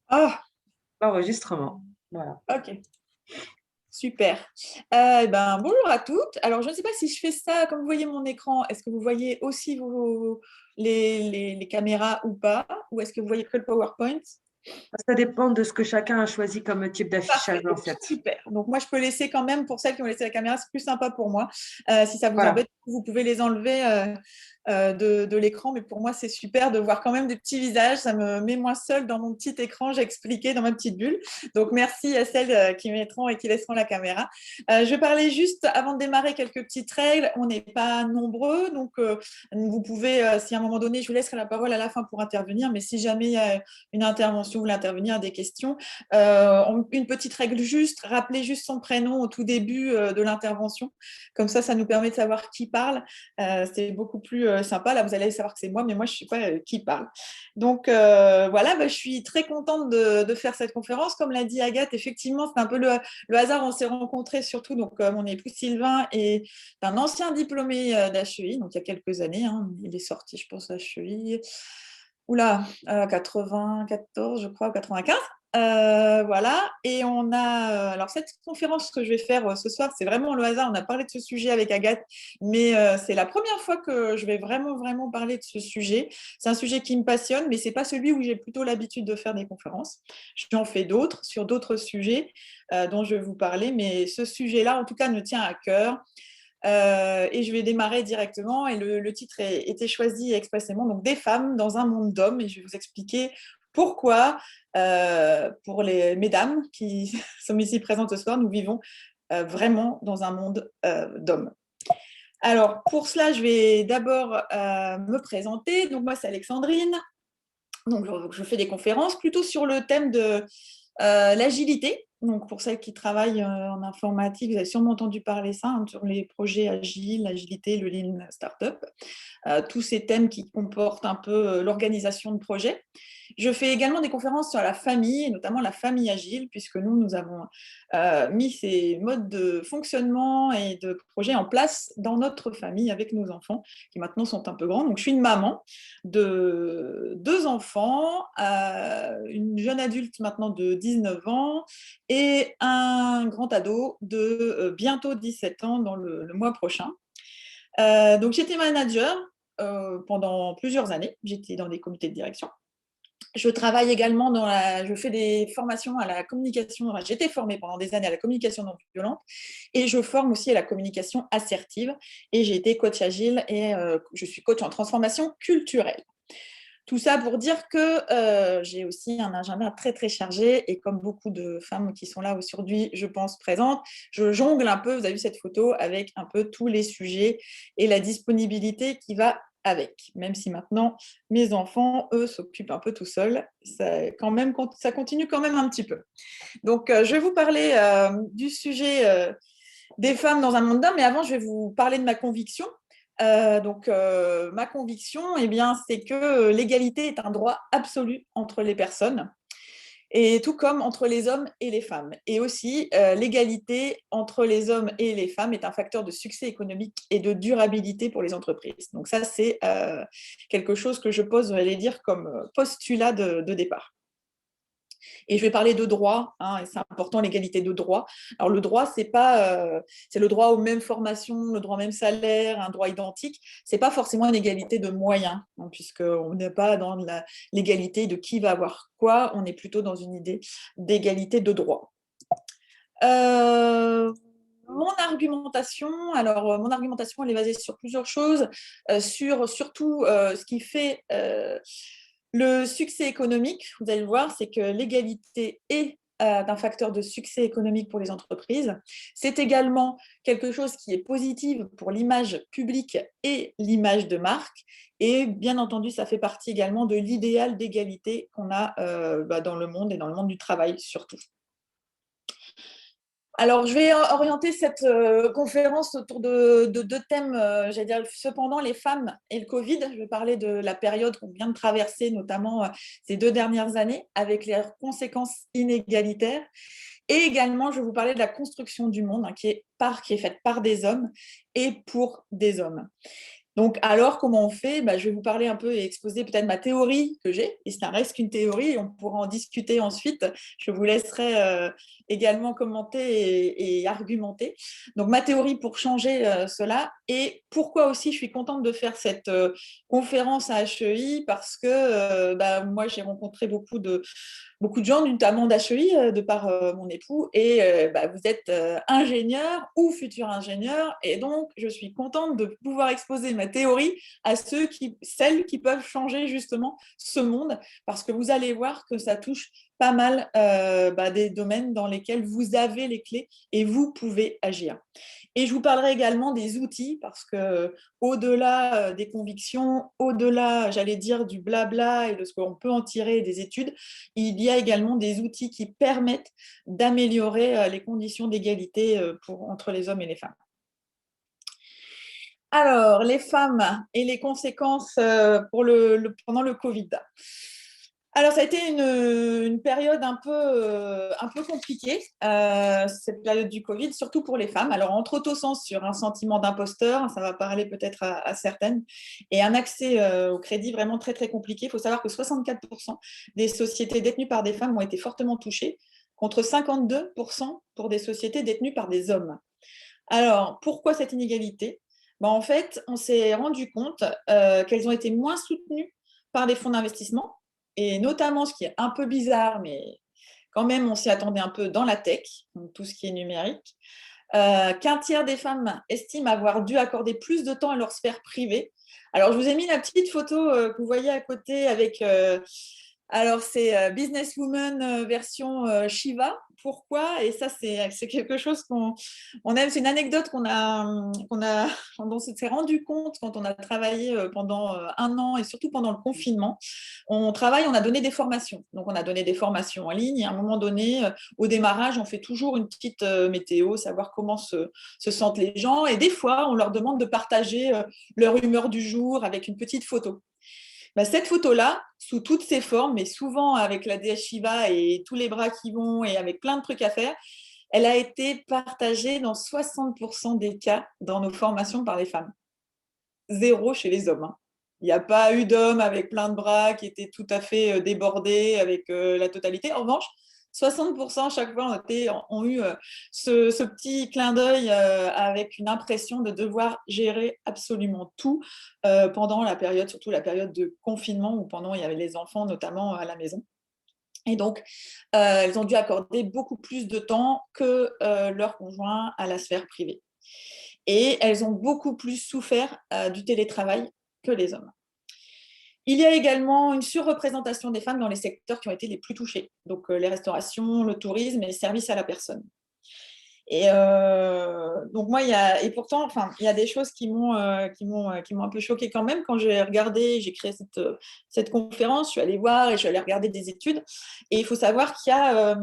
Ah, l'enregistrement. Voilà. ok, super. Bonjour à toutes. Alors, je ne sais pas si je fais ça, comme vous voyez mon écran, est-ce que vous voyez aussi les caméras ou pas? Ou est-ce que vous voyez que le PowerPoint? Ça dépend de ce que chacun a choisi comme type d'affichage, Parfait, en fait. super. Donc moi, je peux laisser quand même, pour celles qui ont laissé la caméra, c'est plus sympa pour moi. Si ça vous Voilà. embête, vous pouvez les enlever de l'écran, mais pour moi, c'est super de voir quand même des petits visages. Ça me met moins seule dans mon petit écran, j'ai expliqué dans ma petite bulle. Donc merci à celles qui mettront et qui laisseront la caméra. Je vais parler juste, avant de démarrer, quelques petites règles. On n'est pas nombreux, donc vous pouvez, si à un moment donné, je vous laisserai la parole à la fin pour intervenir, mais si jamais il y a une intervention, vous voulez intervenir, des questions, une petite règle juste, rappeler juste son prénom au tout début de l'intervention. Comme ça nous permet de savoir qui parle. C'est beaucoup plus sympa. Là, vous allez savoir que c'est moi, mais moi, je ne sais pas qui parle. Donc, voilà, je suis très contente de faire cette conférence. Comme l'a dit Agathe, effectivement, c'est un peu le hasard. On s'est rencontrés surtout, donc mon époux Sylvain est un ancien diplômé d'HEI, donc il y a quelques années. Hein, il est sorti, je pense, d'HEI. Oula, 94, je crois, ou 95. Voilà, et on a alors cette conférence que je vais faire ce soir, c'est vraiment le hasard. On a parlé de ce sujet avec Agathe, mais c'est la première fois que je vais vraiment parler de ce sujet. C'est un sujet qui me passionne, mais c'est pas celui où j'ai plutôt l'habitude de faire des conférences. J'en fais d'autres sur d'autres sujets dont je vais vous parler, mais ce sujet-là, en tout cas, me tient à cœur. Et je vais démarrer directement. Et le titre a été choisi expressément, donc des femmes dans un monde d'hommes. Et je vais vous expliquer pourquoi, pour les mesdames qui sont ici présentes ce soir, nous vivons vraiment dans un monde d'hommes. Alors, pour cela, je vais d'abord me présenter. Donc, moi, c'est Alexandrine. Donc, je fais des conférences plutôt sur le thème de l'agilité. Donc, pour celles qui travaillent en informatique, vous avez sûrement entendu parler ça, hein, sur les projets agiles, l'agilité, le Lean Startup. Tous ces thèmes qui comportent un peu l'organisation de projets. Je fais également des conférences sur la famille, et notamment la famille agile, puisque nous avons mis ces modes de fonctionnement et de projet en place dans notre famille avec nos enfants, qui maintenant sont un peu grands. Donc, je suis une maman de 2 enfants, une jeune adulte maintenant de 19 ans et un grand ado de bientôt 17 ans dans le mois prochain. Donc, j'étais manager pendant plusieurs années. J'étais dans des comités de direction. Je travaille également je fais des formations à la communication. Enfin, j'étais formée pendant des années à la communication non violente et je forme aussi à la communication assertive. Et j'ai été coach agile et je suis coach en transformation culturelle. Tout ça pour dire que j'ai aussi un agenda très très chargé et comme beaucoup de femmes qui sont là aujourd'hui, je pense, présentes, je jongle un peu, vous avez vu cette photo, avec un peu tous les sujets et la disponibilité qui va avec. Même si maintenant, mes enfants, eux, s'occupent un peu tout seuls, ça continue quand même un petit peu. Donc, je vais vous parler du sujet des femmes dans un monde d'hommes, mais avant, je vais vous parler de ma conviction. Ma conviction, eh bien, c'est que l'égalité est un droit absolu entre les personnes, et tout comme entre les hommes et les femmes. Et aussi, l'égalité entre les hommes et les femmes est un facteur de succès économique et de durabilité pour les entreprises. Donc ça, c'est quelque chose que je pose, j'allais dire, comme postulat de départ. Et je vais parler de droit, hein, et c'est important, l'égalité de droit. Alors le droit, c'est le droit aux mêmes formations, le droit au même salaire, un droit identique. C'est pas forcément une égalité de moyens, hein, puisqu'on n'est pas dans l'égalité de qui va avoir quoi, on est plutôt dans une idée d'égalité de droit. Mon argumentation, mon argumentation, elle est basée sur plusieurs choses, sur surtout ce qui fait le succès économique. Vous allez le voir, c'est que l'égalité est un facteur de succès économique pour les entreprises. C'est également quelque chose qui est positif pour l'image publique et l'image de marque. Et bien entendu, ça fait partie également de l'idéal d'égalité qu'on a dans le monde et dans le monde du travail surtout. Alors, je vais orienter cette conférence autour de 2 thèmes. J'allais dire, cependant, les femmes et le Covid. Je vais parler de la période qu'on vient de traverser, notamment ces 2 dernières années, avec les conséquences inégalitaires. Et également, je vais vous parler de la construction du monde, hein, qui est faite par des hommes et pour des hommes. Donc, alors, comment on fait? Je vais vous parler un peu et exposer peut-être ma théorie que j'ai, et ça reste qu'une théorie, et on pourra en discuter ensuite. Je vous laisserai également commenter et argumenter. Donc, ma théorie pour changer cela, et pourquoi aussi je suis contente de faire cette conférence à HEI, parce que moi, j'ai rencontré beaucoup de gens, notamment d'HEI, de par mon époux, et vous êtes ingénieur ou futur ingénieur, et donc je suis contente de pouvoir exposer ma théorie à celles qui peuvent changer justement ce monde, parce que vous allez voir que ça touche pas mal des domaines dans lesquels vous avez les clés et vous pouvez agir. Et je vous parlerai également des outils, parce que au-delà des convictions, au-delà, j'allais dire, du blabla et de ce qu'on peut en tirer des études, il y a également des outils qui permettent d'améliorer les conditions d'égalité entre les hommes et les femmes. Alors, les femmes et les conséquences pendant le Covid. Alors, ça a été une période un peu compliquée, cette période du Covid, surtout pour les femmes. Alors, entre autocensure, un sentiment d'imposteur, ça va parler peut-être à certaines, et un accès au crédit vraiment très, très compliqué. Il faut savoir que 64% des sociétés détenues par des femmes ont été fortement touchées, contre 52% pour des sociétés détenues par des hommes. Alors, pourquoi cette inégalité? En fait, on s'est rendu compte qu'elles ont été moins soutenues par les fonds d'investissement, et notamment, ce qui est un peu bizarre, mais quand même, on s'y attendait un peu, dans la tech, donc tout ce qui est numérique, qu'un tiers des femmes estiment avoir dû accorder plus de temps à leur sphère privée. Alors, je vous ai mis la petite photo que vous voyez à côté avec... alors, c'est Businesswoman version Shiva. Pourquoi? Et ça, c'est quelque chose qu'on aime. C'est une anecdote dont on s'est rendu compte quand on a travaillé pendant un an, et surtout pendant le confinement. On a donné des formations. Donc, on a donné des formations en ligne. Et à un moment donné, au démarrage, on fait toujours une petite météo, savoir comment se sentent les gens. Et des fois, on leur demande de partager leur humeur du jour avec une petite photo. Cette photo-là, sous toutes ses formes, mais souvent avec la déesse Shiva et tous les bras qui vont et avec plein de trucs à faire, elle a été partagée dans 60% des cas dans nos formations par les femmes. 0 chez les hommes. Il n'y a pas eu d'hommes avec plein de bras qui étaient tout à fait débordés avec la totalité. En revanche, 60% à chaque fois ont eu ce petit clin d'œil avec une impression de devoir gérer absolument tout pendant la période, surtout la période de confinement, où pendant il y avait les enfants notamment à la maison. Et donc, elles ont dû accorder beaucoup plus de temps que leurs conjoints à la sphère privée. Et elles ont beaucoup plus souffert du télétravail que les hommes. Il y a également une surreprésentation des femmes dans les secteurs qui ont été les plus touchés, donc les restaurations, le tourisme et les services à la personne. Et donc moi, il y a des choses qui m'ont un peu choquée quand même quand j'ai créé cette conférence. Je suis allée voir et je suis allée regarder des études. Et il faut savoir qu'il y a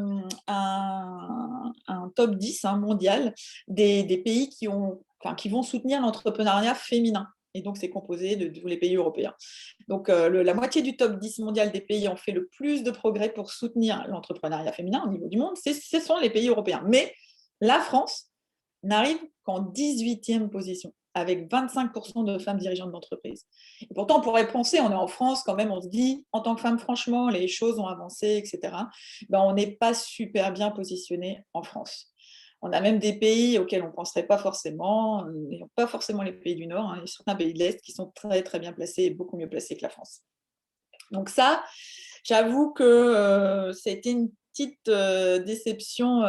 un top 10 mondial des pays qui vont soutenir l'entrepreneuriat féminin. Et donc, c'est composé de tous les pays européens. Donc, la moitié du top 10 mondial des pays ont fait le plus de progrès pour soutenir l'entrepreneuriat féminin au niveau du monde. Ce sont les pays européens. Mais la France n'arrive qu'en 18e position, avec 25% de femmes dirigeantes d'entreprise. Et pourtant, on pourrait penser, on est en France quand même, on se dit, en tant que femme, franchement, les choses ont avancé, etc. On n'est pas super bien positionné en France. On a même des pays auxquels on ne penserait pas forcément, pas forcément les pays du Nord, il y a certains pays de l'Est qui sont très, très bien placés et beaucoup mieux placés que la France. Donc ça, j'avoue que c'était une petite déception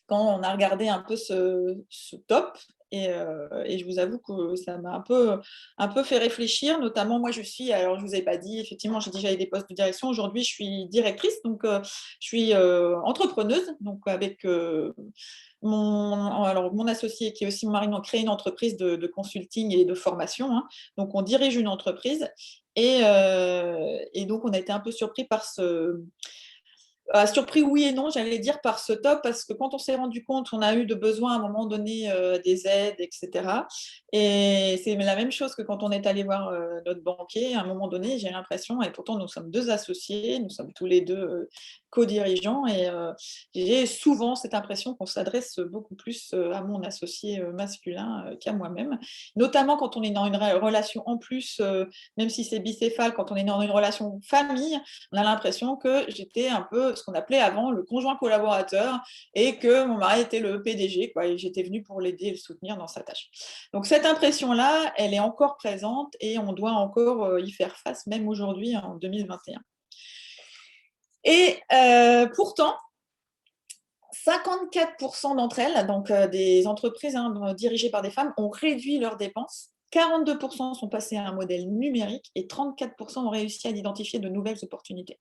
quand on a regardé un peu ce top. Et je vous avoue que ça m'a un peu fait réfléchir. Notamment, moi, alors je ne vous ai pas dit, effectivement, j'ai déjà eu des postes de direction. Aujourd'hui, je suis directrice, donc je suis entrepreneuse, donc avec mon associé, qui est aussi mon mari, ont créé une entreprise de consulting et de formation. Donc, on dirige une entreprise. Et donc, on a été un peu surpris par Surpris, oui et non, j'allais dire par ce top, parce que quand on s'est rendu compte, on a eu de besoin à un moment donné des aides, etc. Et c'est la même chose que quand on est allé voir notre banquier. À un moment donné, j'ai l'impression, et pourtant nous sommes deux associés, nous sommes tous les deux co-dirigeants, et j'ai souvent cette impression qu'on s'adresse beaucoup plus à mon associé masculin qu'à moi-même, notamment quand on est dans une relation en plus, même si c'est bicéphale, quand on est dans une relation famille, on a l'impression que j'étais un peu ce qu'on appelait avant le conjoint collaborateur et que mon mari était le PDG, quoi, et j'étais venue pour l'aider et le soutenir dans sa tâche. Donc cette impression-là, elle est encore présente et on doit encore y faire face, même aujourd'hui en 2021. Et pourtant, 54% d'entre elles, donc des entreprises dirigées par des femmes, ont réduit leurs dépenses. 42% sont passés à un modèle numérique et 34% ont réussi à identifier de nouvelles opportunités.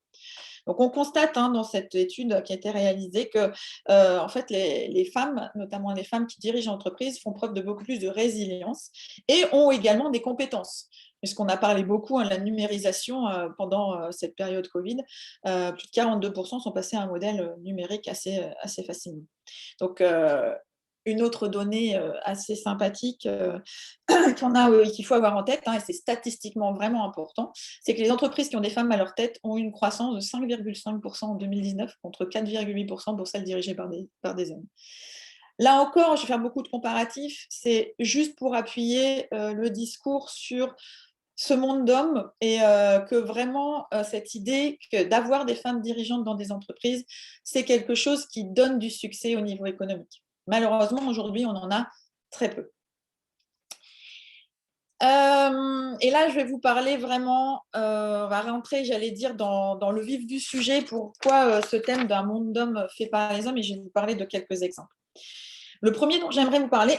Donc, on constate dans cette étude qui a été réalisée que en fait, les femmes, notamment les femmes qui dirigent l'entreprise, font preuve de beaucoup plus de résilience et ont également des compétences. Puisqu'on a parlé beaucoup de la numérisation pendant cette période Covid, plus de 42% sont passés à un modèle numérique assez facilement. Donc, une autre donnée assez sympathique qu'il faut avoir en tête, et c'est statistiquement vraiment important, c'est que les entreprises qui ont des femmes à leur tête ont une croissance de 5,5% en 2019 contre 4,8% pour celles dirigées par des hommes. Là encore, je vais faire beaucoup de comparatifs, c'est juste pour appuyer le discours sur ce monde d'hommes et que vraiment cette idée d'avoir des femmes dirigeantes dans des entreprises, c'est quelque chose qui donne du succès au niveau économique. Malheureusement, aujourd'hui, on en a très peu. Et là, je vais vous parler vraiment, on va rentrer, j'allais dire, dans le vif du sujet, pourquoi ce thème d'un monde d'hommes fait par les hommes, et je vais vous parler de quelques exemples. Le premier dont j'aimerais vous parler,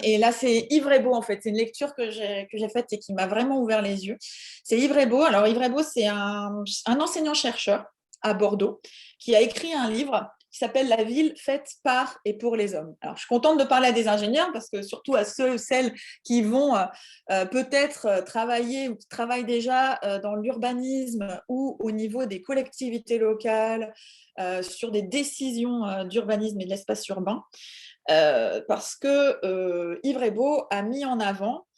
et là c'est Yves Rebaud en fait, c'est une lecture que j'ai faite et qui m'a vraiment ouvert les yeux. C'est Yves Rebaud. Alors Yves Rebaud, c'est un enseignant-chercheur à Bordeaux qui a écrit un livre qui s'appelle La ville faite par et pour les hommes. Alors je suis contente de parler à des ingénieurs parce que surtout à ceux ou celles qui vont peut-être travailler ou qui travaillent déjà dans l'urbanisme ou au niveau des collectivités locales sur des décisions d'urbanisme et de l'espace urbain. Parce que Yves Rebaud a mis en avant,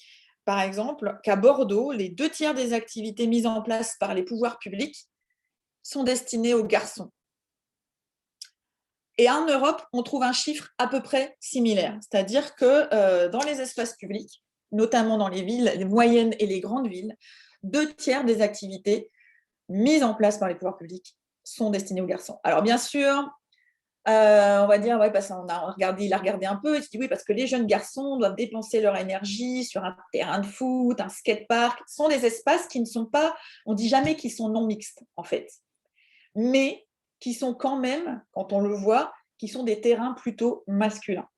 par exemple, qu'à Bordeaux, les 2/3 des activités mises en place par les pouvoirs publics sont destinées aux garçons. Et en Europe, on trouve un chiffre à peu près similaire, c'est-à-dire que dans les espaces publics, notamment dans les villes, les moyennes et les grandes villes, 2/3 des activités mises en place par les pouvoirs publics sont destinées aux garçons. Alors bien sûr, on va dire, ouais, parce qu'il il a regardé un peu, il se dit oui, parce que les jeunes garçons doivent dépenser leur énergie sur un terrain de foot, un skatepark. Ce sont des espaces qui ne sont pas, on ne dit jamais qu'ils sont non mixtes, en fait, mais qui sont quand même, quand on le voit, qui sont des terrains plutôt masculins.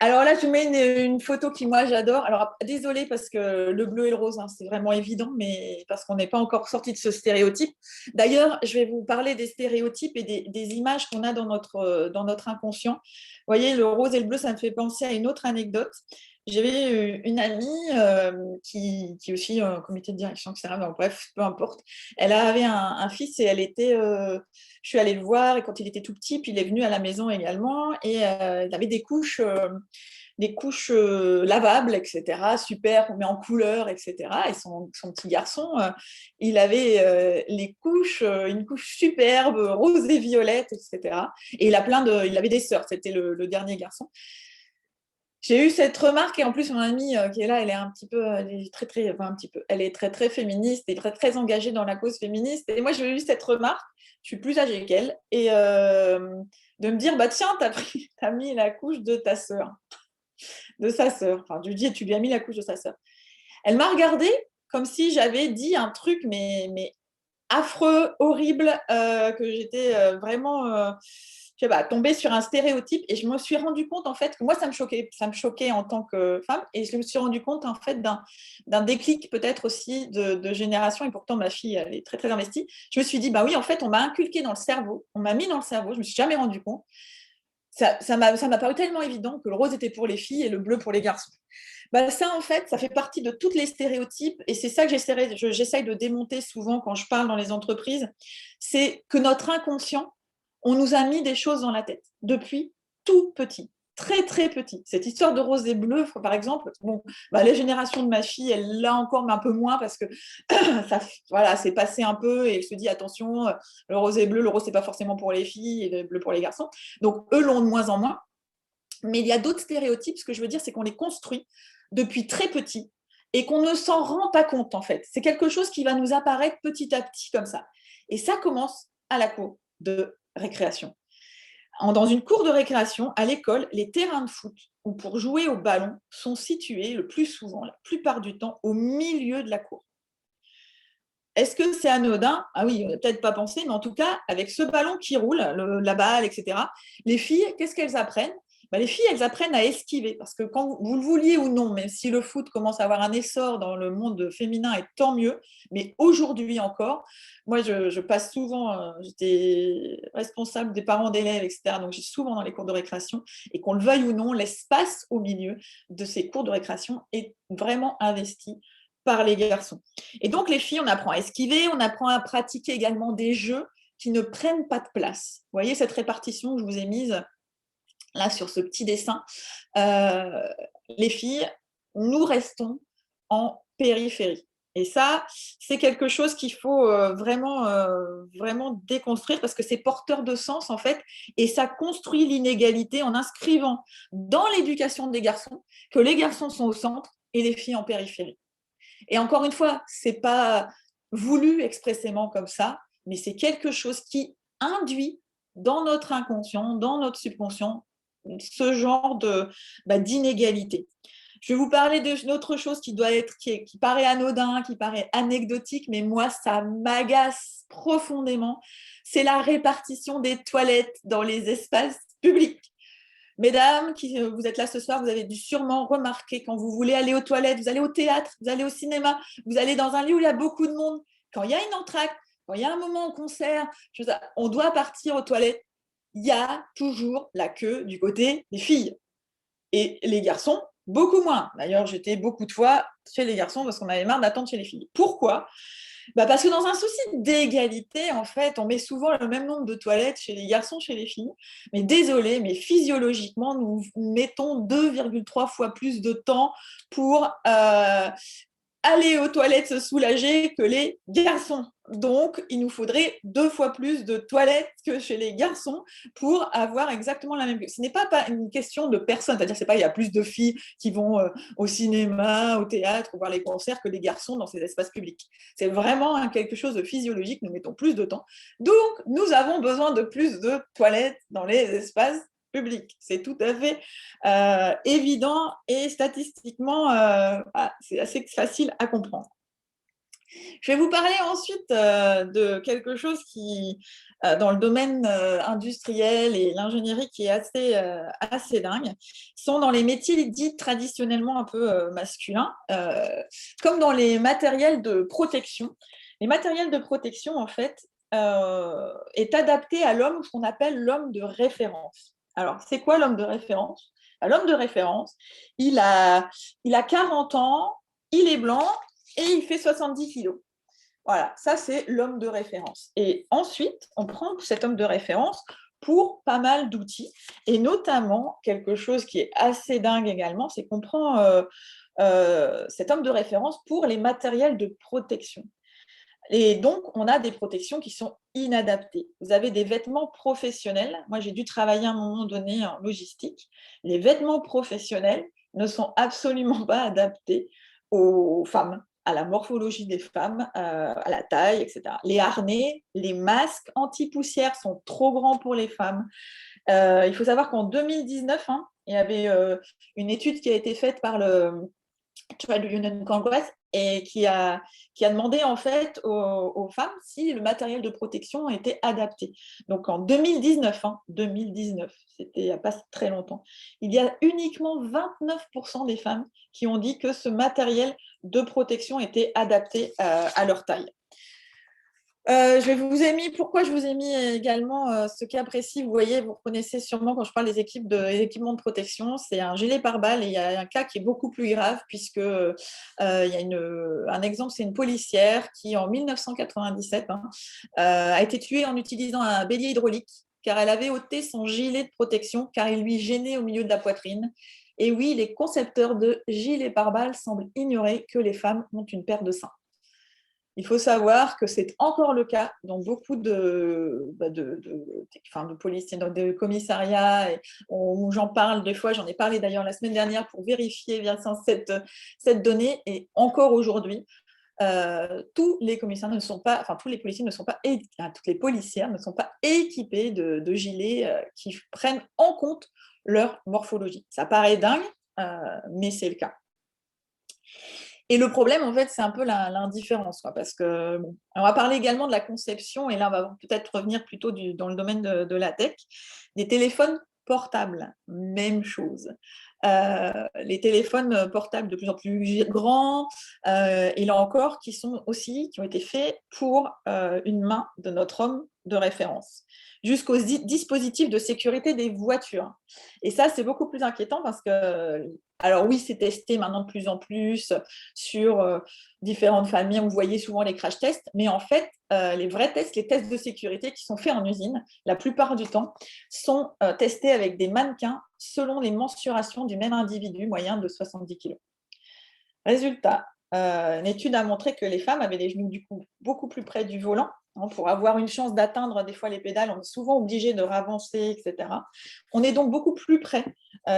Alors là, je vous mets une photo qui, moi, j'adore. Alors, désolée parce que le bleu et le rose, c'est vraiment évident, mais parce qu'on n'est pas encore sorti de ce stéréotype. D'ailleurs, je vais vous parler des stéréotypes et des images qu'on a dans notre inconscient. Vous voyez, le rose et le bleu, ça me fait penser à une autre anecdote. J'avais une amie qui est aussi un comité de direction, etc. Donc, bref, peu importe. Elle avait un fils et elle était... je suis allée le voir et quand il était tout petit, puis il est venu à la maison également et il avait des couches lavables, etc. Super, on met en couleur, etc. Et son petit garçon, il avait une couche superbe, rose et violette, etc. Et il avait des sœurs, c'était le dernier garçon. J'ai eu cette remarque et en plus mon amie qui est là, elle est un petit peu, elle est très très, enfin un petit peu, elle est très très féministe et très très engagée dans la cause féministe. Et moi j'ai eu cette remarque, je suis plus âgée qu'elle, et de me dire bah tiens t'as mis la couche de ta sœur, de sa sœur. Enfin je lui dis tu lui as mis la couche de sa sœur. Elle m'a regardée comme si j'avais dit un truc mais affreux, horrible, que j'étais vraiment je sais pas, tombée sur un stéréotype et je me suis rendu compte en fait que moi ça me choquait en tant que femme et je me suis rendu compte en fait d'un déclic peut-être aussi de génération et pourtant ma fille elle est très très investie. Je me suis dit bah oui en fait on m'a inculqué dans le cerveau, on m'a mis dans le cerveau, je me suis jamais rendu compte. Ça m'a paru tellement évident que le rose était pour les filles et le bleu pour les garçons. Bah, ça, en fait, ça fait partie de tous les stéréotypes et c'est ça que j'essaye de démonter souvent quand je parle dans les entreprises, c'est que notre inconscient, on nous a mis des choses dans la tête depuis tout petit, très très petit. Cette histoire de rose et bleu, par exemple, bon, bah, les générations de ma fille, elle l'a encore, mais un peu moins parce que ça, voilà, c'est passé un peu et elle se dit attention, le rose et bleu, le rose c'est pas forcément pour les filles et le bleu pour les garçons. Donc eux l'ont de moins en moins. Mais il y a d'autres stéréotypes. Ce que je veux dire, c'est qu'on les construit depuis très petit et qu'on ne s'en rend pas compte, en fait. C'est quelque chose qui va nous apparaître petit à petit comme ça. Et ça commence à la cour de récréation. Dans une cour de récréation, à l'école, les terrains de foot ou pour jouer au ballon sont situés le plus souvent, la plupart du temps, au milieu de la cour. Est-ce que c'est anodin? Ah oui, on n'a peut-être pas pensé, mais en tout cas, avec ce ballon qui roule, la balle, etc., les filles, qu'est-ce qu'elles apprennent? Bah, les filles, elles apprennent à esquiver, parce que quand vous le vouliez ou non, même si le foot commence à avoir un essor dans le monde féminin, et tant mieux, mais aujourd'hui encore, moi, je passe souvent, j'étais responsable des parents d'élèves, etc., donc j'ai souvent dans les cours de récréation, et qu'on le veuille ou non, l'espace au milieu de ces cours de récréation est vraiment investi par les garçons. Et donc, les filles, on apprend à esquiver, on apprend à pratiquer également des jeux qui ne prennent pas de place. Vous voyez cette répartition que je vous ai mise là sur ce petit dessin. Les filles, nous restons en périphérie. Et ça, c'est quelque chose qu'il faut vraiment déconstruire parce que c'est porteur de sens, en fait, et ça construit l'inégalité en inscrivant dans l'éducation des garçons que les garçons sont au centre et les filles en périphérie. Et encore une fois, ce n'est pas voulu expressément comme ça, mais c'est quelque chose qui induit dans notre inconscient, dans notre subconscient, ce genre d'inégalité. Je vais vous parler d'une autre chose qui paraît anodin, qui paraît anecdotique, mais moi, ça m'agace profondément. C'est la répartition des toilettes dans les espaces publics. Mesdames, vous êtes là ce soir, vous avez dû sûrement remarquer quand vous voulez aller aux toilettes, vous allez au théâtre, vous allez au cinéma, vous allez dans un lieu où il y a beaucoup de monde. Quand il y a une entracte, quand il y a un moment au concert, on doit partir aux toilettes. Il y a toujours la queue du côté des filles. Et les garçons, beaucoup moins. D'ailleurs, j'étais beaucoup de fois chez les garçons parce qu'on avait marre d'attendre chez les filles. Pourquoi ? Parce que dans un souci d'égalité, en fait, on met souvent le même nombre de toilettes chez les garçons, chez les filles. Mais désolé, mais physiologiquement, nous mettons 2,3 fois plus de temps pour aller aux toilettes se soulager que les garçons. Donc, il nous faudrait 2 fois plus de toilettes que chez les garçons pour avoir exactement la même. Ce n'est pas une question de personne, c'est-à-dire c'est pas il y a plus de filles qui vont au cinéma, au théâtre, voir les concerts que les garçons dans ces espaces publics. C'est vraiment quelque chose de physiologique. Nous mettons plus de temps. Donc, nous avons besoin de plus de toilettes dans les espaces public. C'est tout à fait évident et statistiquement, c'est assez facile à comprendre. Je vais vous parler ensuite de quelque chose qui, dans le domaine industriel et l'ingénierie, qui est assez dingue, sont dans les métiers dits traditionnellement un peu masculins, comme dans les matériels de protection. Les matériels de protection, en fait, est adapté à l'homme, ce qu'on appelle l'homme de référence. Alors, c'est quoi l'homme de référence? L'homme de référence, il a 40 ans, il est blanc et il fait 70 kilos. Voilà, ça c'est l'homme de référence. Et ensuite, on prend cet homme de référence pour pas mal d'outils, et notamment quelque chose qui est assez dingue également, c'est qu'on prend cet homme de référence pour les matériels de protection. Et donc, on a des protections qui sont inadaptées. Vous avez des vêtements professionnels. Moi, j'ai dû travailler à un moment donné en logistique. Les vêtements professionnels ne sont absolument pas adaptés aux femmes, à la morphologie des femmes, à la taille, etc. Les harnais, les masques anti-poussière sont trop grands pour les femmes. Il faut savoir qu'en 2019, il y avait une étude qui a été faite par le Trade Union Congress et qui a demandé en fait aux femmes si le matériel de protection était adapté. Donc en 2019, 2019, c'était il n'y a pas très longtemps, il y a uniquement 29% des femmes qui ont dit que ce matériel de protection était adapté à leur taille. Pourquoi je vous ai mis également ce cas précis. Vous voyez, vous reconnaissez sûrement quand je parle des équipements de protection, c'est un gilet pare-balles et il y a un cas qui est beaucoup plus grave puisque il y a un exemple, c'est une policière qui en 1997 a été tuée en utilisant un bélier hydraulique car elle avait ôté son gilet de protection car il lui gênait au milieu de la poitrine. Et oui, les concepteurs de gilets pare-balles semblent ignorer que les femmes ont une paire de seins. Il faut savoir que c'est encore le cas dans beaucoup de policiers, dans des commissariats, où j'en parle des fois, j'en ai parlé d'ailleurs la semaine dernière pour vérifier cette donnée, et encore aujourd'hui, tous les commissaires ne sont pas, enfin tous les policiers ne sont pas, toutes les policières ne sont pas équipés de gilets qui prennent en compte leur morphologie. Ça paraît dingue, mais c'est le cas. Et le problème, en fait, c'est un peu l'indifférence, parce que, bon, on va parler également de la conception, et là, on va peut-être revenir plutôt dans le domaine de la tech. Des téléphones portables, même chose. Les téléphones portables de plus en plus grands, et là encore, qui ont été faits pour une main de notre homme de référence, jusqu'aux dispositifs de sécurité des voitures. Et ça, c'est beaucoup plus inquiétant parce que, alors oui, c'est testé maintenant de plus en plus sur différentes familles. Vous voyez souvent les crash tests, mais en fait, les vrais tests, les tests de sécurité qui sont faits en usine, la plupart du temps, sont testés avec des mannequins selon les mensurations du même individu moyen de 70 kg. Résultat, une étude a montré que les femmes avaient les genoux du coup beaucoup plus près du volant. Pour avoir une chance d'atteindre des fois les pédales, on est souvent obligé de ravancer, etc. On est donc beaucoup plus près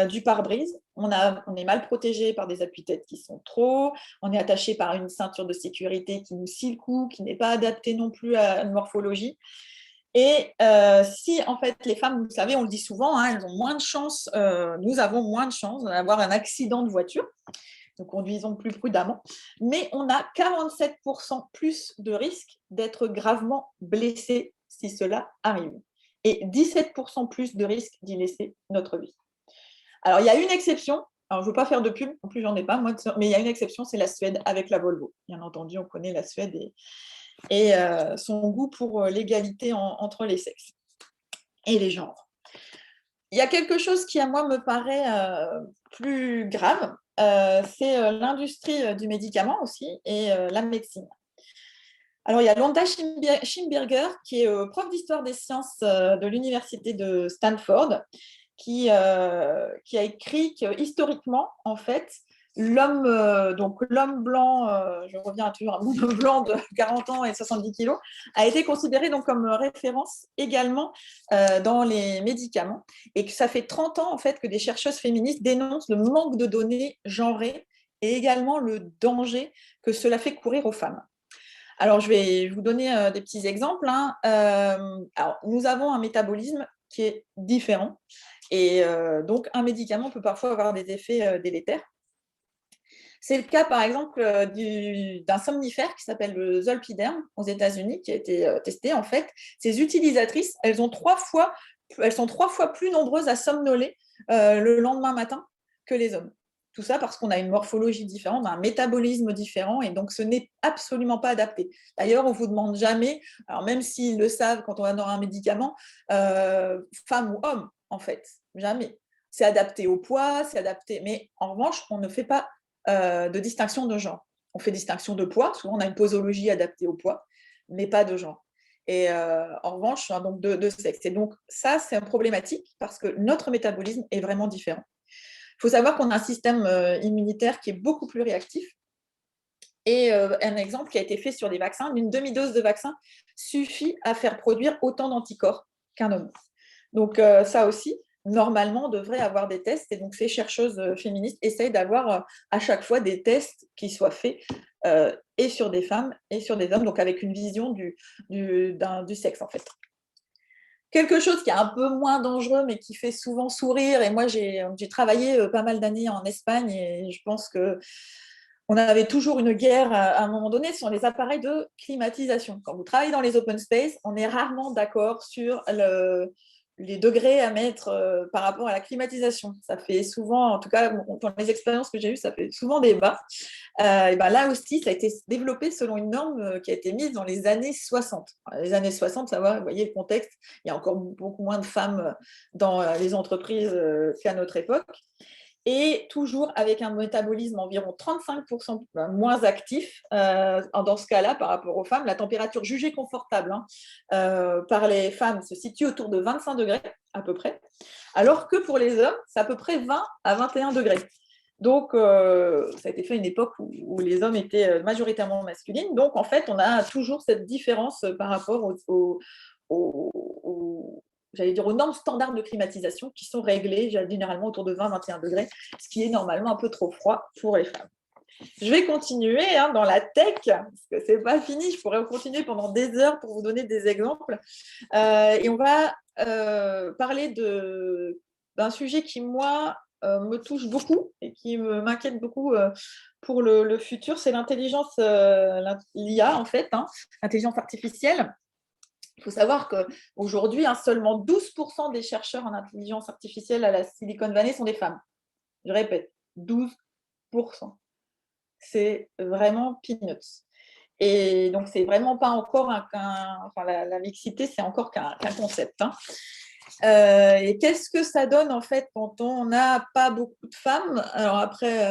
du pare-brise. On est mal protégé par des appuis-têtes qui sont trop. On est attaché par une ceinture de sécurité qui nous scie le cou, qui n'est pas adaptée non plus à une morphologie. Et si, en fait, les femmes, vous savez, on le dit souvent, elles ont moins de chance, nous avons moins de chance d'avoir un accident de voiture. Nous conduisons plus prudemment, mais on a 47% plus de risque d'être gravement blessé si cela arrive, et 17% plus de risque d'y laisser notre vie. Alors, il y a une exception, alors je ne veux pas faire de pub, en plus j'en ai pas, moi, mais il y a une exception, c'est la Suède avec la Volvo. Bien entendu, on connaît la Suède et son goût pour l'égalité entre les sexes et les genres. Il y a quelque chose qui, à moi, me paraît plus grave, c'est l'industrie du médicament aussi et la médecine. Alors, il y a Londa Schimberger, qui est prof d'histoire des sciences de l'université de Stanford, qui a écrit que historiquement, en fait, l'homme blanc, je reviens toujours à mon homme blanc de 40 ans et 70 kilos, a été considéré donc comme référence également dans les médicaments, et que ça fait 30 ans en fait que des chercheuses féministes dénoncent le manque de données genrées et également le danger que cela fait courir aux femmes. Alors, je vais vous donner des petits exemples. Alors, nous avons un métabolisme qui est différent, et donc un médicament peut parfois avoir des effets délétères. C'est le cas, par exemple, d'un somnifère qui s'appelle le zolpidem aux États-Unis, qui a été testé. En fait, ces utilisatrices, elles sont 3 fois plus nombreuses à somnoler le lendemain matin que les hommes. Tout ça parce qu'on a une morphologie différente, un métabolisme différent, et donc ce n'est absolument pas adapté. D'ailleurs, on ne vous demande jamais, alors même s'ils le savent quand on va dans un médicament, femme ou homme, en fait, jamais. C'est adapté au poids, c'est adapté, mais en revanche, on ne fait pas de distinction de genre. On fait distinction de poids, souvent on a une posologie adaptée au poids, mais pas de genre. Et en revanche, donc de sexe. Et donc ça, c'est problématique parce que notre métabolisme est vraiment différent. Il faut savoir qu'on a un système immunitaire qui est beaucoup plus réactif. Et un exemple qui a été fait sur des vaccins, une demi-dose de vaccin suffit à faire produire autant d'anticorps qu'un homme. Donc ça aussi, normalement, on devrait avoir des tests. Et donc ces chercheuses féministes essayent d'avoir à chaque fois des tests qui soient faits et sur des femmes et sur des hommes, donc avec une vision du sexe en fait. Quelque chose qui est un peu moins dangereux, mais qui fait souvent sourire. Et moi, j'ai travaillé pas mal d'années en Espagne, et je pense qu'on avait toujours une guerre à un moment donné sur les appareils de climatisation. Quand vous travaillez dans les open space, on est rarement d'accord sur les degrés à mettre par rapport à la climatisation. Ça fait souvent, en tout cas, dans les expériences que j'ai eues, ça fait souvent débat. Et ben là aussi, ça a été développé selon une norme qui a été mise dans les années 60. Les années 60, ça va, vous voyez le contexte, il y a encore beaucoup moins de femmes dans les entreprises qu'à notre époque. Et toujours avec un métabolisme environ 35% moins actif. Dans ce cas-là, par rapport aux femmes, la température jugée confortable par les femmes se situe autour de 25 degrés à peu près, alors que pour les hommes, c'est à peu près 20 à 21 degrés. Donc, ça a été fait à une époque où les hommes étaient majoritairement masculines. Donc, en fait, on a toujours cette différence par rapport j'allais dire aux normes standards de climatisation qui sont réglées généralement autour de 20-21 degrés, ce qui est normalement un peu trop froid pour les femmes. Je vais continuer dans la tech, parce que ce n'est pas fini, je pourrais continuer pendant des heures pour vous donner des exemples. Et on va parler d'un sujet qui, moi, me touche beaucoup et qui m'inquiète beaucoup pour le futur, c'est l'intelligence, l'IA en fait, l'intelligence artificielle. Il faut savoir qu'aujourd'hui, seulement 12% des chercheurs en intelligence artificielle à la Silicon Valley sont des femmes. Je répète, 12%. C'est vraiment peanuts. Et donc, c'est vraiment pas encore la mixité, c'est encore qu'un concept. Et qu'est-ce que ça donne en fait quand on n'a pas beaucoup de femmes? Alors après,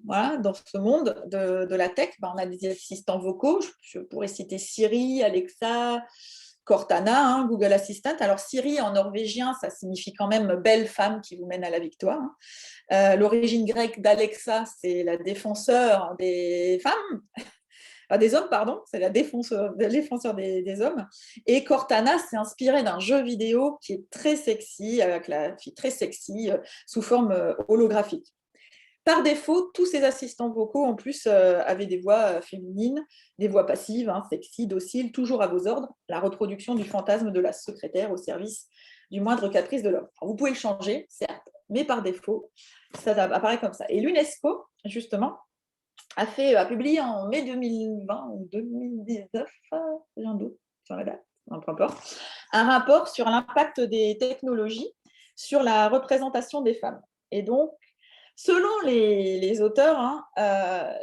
voilà, dans ce monde de la tech, on a des assistants vocaux. Je pourrais citer Siri, Alexa, Cortana, Google Assistant. Alors Siri en norvégien, ça signifie quand même belle femme qui vous mène à la victoire. L'origine grecque d'Alexa, c'est la défenseur des femmes. Des hommes, pardon, c'est la défenseur des hommes. Et Cortana s'est inspiré d'un jeu vidéo qui est très sexy, avec la fille très sexy, sous forme holographique. Par défaut, tous ces assistants vocaux, en plus, avaient des voix féminines, des voix passives, sexy, dociles, toujours à vos ordres, la reproduction du fantasme de la secrétaire au service du moindre caprice de l'homme. Vous pouvez le changer, certes, mais par défaut, ça apparaît comme ça. Et l'UNESCO, justement, a publié en mai 2020 ou 2019, j'ai un doute sur la date, peu importe, un rapport sur l'impact des technologies sur la représentation des femmes. Et donc, selon les auteurs,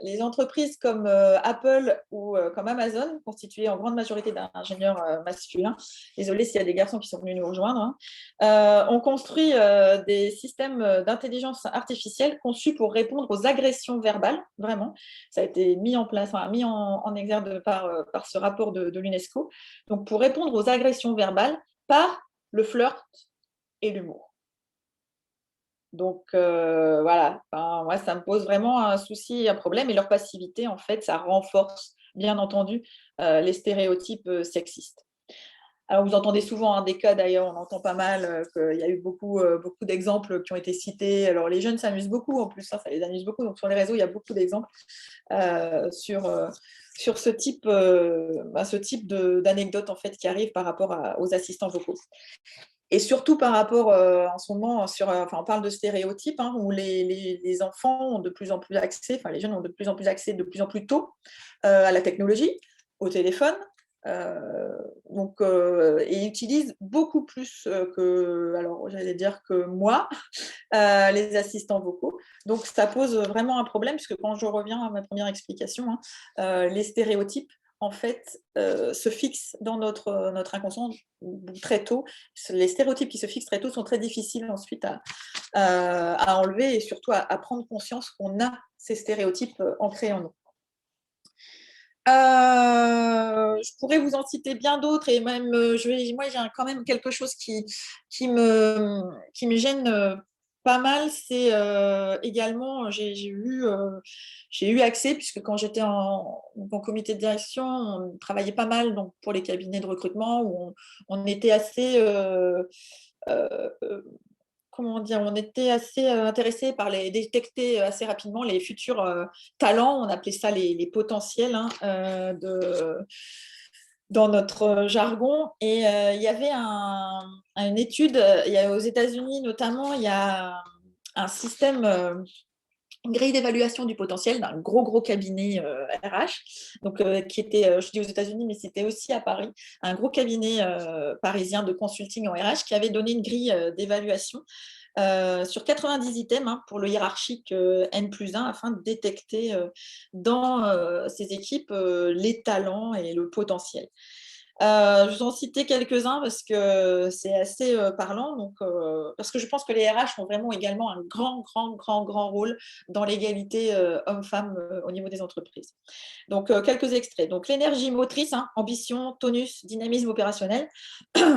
les entreprises comme Apple ou comme Amazon, constituées en grande majorité d'ingénieurs masculins, désolé s'il y a des garçons qui sont venus nous rejoindre, ont construit des systèmes d'intelligence artificielle conçus pour répondre aux agressions verbales, vraiment. Ça a été mis en place, mis en exergue par ce rapport de l'UNESCO. Donc, pour répondre aux agressions verbales par le flirt et l'humour. Donc, voilà, moi, ça me pose vraiment un souci, un problème. Et leur passivité, en fait, ça renforce, bien entendu, les stéréotypes sexistes. Alors, vous entendez souvent des cas, d'ailleurs, on entend pas mal qu'il y a eu beaucoup d'exemples qui ont été cités. Alors, les jeunes s'amusent beaucoup, en plus, ça les amuse beaucoup. Donc, sur les réseaux, il y a beaucoup d'exemples sur ce type d'anecdotes, en fait, qui arrivent par rapport aux assistants vocaux. Et surtout par rapport, en ce moment, on parle de stéréotypes, où les enfants ont de plus en plus accès, les jeunes ont de plus en plus accès de plus en plus tôt à la technologie, au téléphone, et utilisent beaucoup plus que moi, les assistants vocaux. Donc, ça pose vraiment un problème, puisque quand je reviens à ma première explication, les stéréotypes, en fait, se fixent dans notre inconscient très tôt. Les stéréotypes qui se fixent très tôt sont très difficiles ensuite à enlever et surtout à prendre conscience qu'on a ces stéréotypes ancrés en nous. Je pourrais vous en citer bien d'autres et même, moi, j'ai quand même quelque chose qui me gêne pas mal, c'est également, j'ai eu accès, puisque quand j'étais en comité de direction, on travaillait pas mal donc, pour les cabinets de recrutement, où on était assez... on était assez intéressé par détecter assez rapidement les futurs talents, on appelait ça les potentiels dans notre jargon. Et il y avait une étude, aux États-Unis notamment, il y a un système une grille d'évaluation du potentiel d'un gros cabinet RH, donc, qui était, je dis aux États-Unis, mais c'était aussi à Paris, un gros cabinet parisien de consulting en RH qui avait donné une grille d'évaluation sur 90 items pour le hiérarchique N+1 afin de détecter dans ces équipes les talents et le potentiel. Je vous en citer quelques-uns parce que c'est assez parlant. Donc, parce que je pense que les RH ont vraiment également un grand rôle dans l'égalité hommes-femmes au niveau des entreprises. Donc, quelques extraits. Donc, l'énergie motrice, ambition, tonus, dynamisme opérationnel.